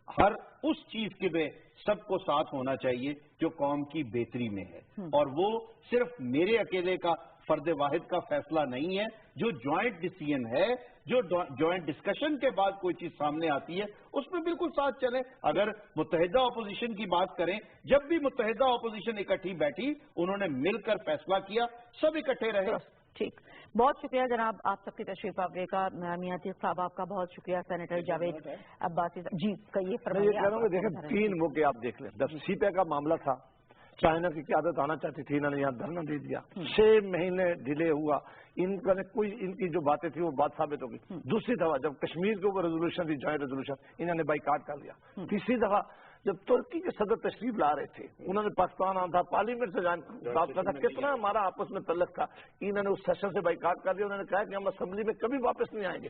हर उस चीज के में सबको साथ होना चाहिए जो कौम की बेहतरी में है, और वो सिर्फ मेरे अकेले का, फर्द वाहिद का फैसला नहीं है। जो ज्वाइंट डिसीजन है, जो ज्वाइंट डिस्कशन के बाद कोई चीज सामने आती है, उसमें बिल्कुल साथ चले। अगर मुत्तहिदा अपोजिशन की बात करें, जब भी मुत्तहिदा अपोजिशन इकट्ठी बैठी, उन्होंने मिलकर फैसला किया, सब इकट्ठे रहे। ठीक, बहुत शुक्रिया जनाब, आप सबकी तशरीफ आवरे का। मियां अतीक साहब आपका बहुत शुक्रिया। सेनेटर जावेद अब्बासी जी का ये फरमाइए। देखें, 3 मौके आप देख लें। जब सीपे का मामला था, चाइना की क़यादत आना चाहती थी, इन्होंने यहाँ धरना दे दिया, 6 महीने डिले हुआ, इनका कोई इनकी जो बातें थी वो बात साबित हो गई। दूसरी दफा जब कश्मीर के ऊपर रेजोल्यूशन थी, जॉइंट रेजोल्यूशन, इन्होंने बाइकाट कर लिया। तीसरी दफा जब तुर्की के सदर तशरीफ ला रहे थे, उन्होंने पाकिस्तान आना था, पार्लियामेंट से बात करना था, कितना हमारा आपस में तल्लक था, इन्होंने उस सेशन से बाइकाट कर दिया। उन्होंने कहा कि हम असेंबली में कभी वापस नहीं आएंगे।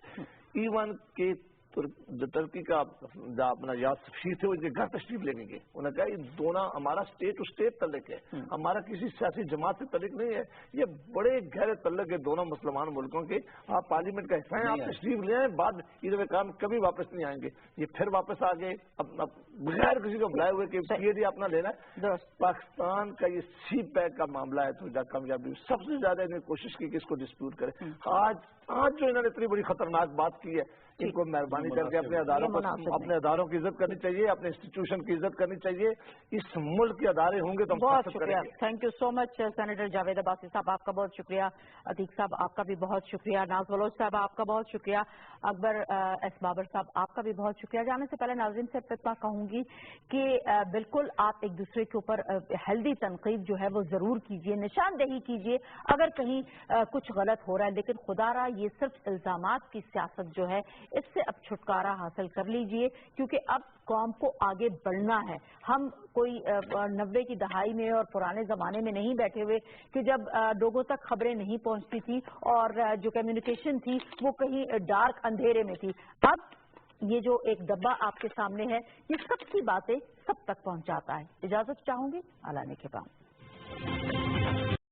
इवन के जो तुर्की का अपना याद सफीर थे, वो इनके घर तशरीफ लेने गए। उन्होंने कहा ये दोनों हमारा स्टेट टू स्टेट तल्लक है, हमारा किसी सियासी जमात से तल्लक नहीं है, ये बड़े गहरे तल्लक है दोनों मुसलमान मुल्कों के। आप पार्लियामेंट का हिस्सा हैं, आप तशरीफ ले आए, बाद इन्होंने कहा कभी वापस नहीं आएंगे। ये फिर वापस आ गए बगैर किसी को बुलाए हुए कि ये अपना लेना है। पाकिस्तान का ये सी पैक का मामला है, तो कामयाबी सबसे ज्यादा इन्होंने कोशिश की कि इसको डिस्प्यूट करें। आज जो इन्होंने इतनी बड़ी खतरनाक बात की है, इनको मेहरबानी करके अपने अदारों की इज्जत करनी चाहिए, अपने इंस्टीट्यूशन की इज्जत करनी चाहिए। इस मुल्क के अदारे होंगे तो हम बहुत शुक्रिया। Thank you so much senator Javed Abbasi साहब, आपका बहुत शुक्रिया। अतीक साहब आपका भी बहुत शुक्रिया। नाज बलोच साहब आपका बहुत शुक्रिया। अकबर एस बाबर साहब आपका भी बहुत शुक्रिया। जाने से पहले नाज़रीन से इतना कहूंगी कि बिल्कुल आप एक दूसरे के ऊपर हेल्दी तनकीद जो है वो जरूर कीजिए, निशानदेही कीजिए अगर कहीं कुछ गलत हो रहा है, लेकिन खुदारा ये सिर्फ इल्जामात की सियासत जो है इससे अब छुटकारा हासिल कर लीजिए, क्योंकि अब कौम को आगे बढ़ना है। हम कोई 90 की दहाई में और पुराने जमाने में नहीं बैठे हुए कि जब लोगों तक खबरें नहीं पहुंचती थी और जो कम्युनिकेशन थी वो कहीं डार्क अंधेरे में थी। अब ये जो एक डब्बा आपके सामने है, ये सबकी बातें सब तक पहुंचाता है। इजाजत चाहूंगी, अल्लाह ने के बाद।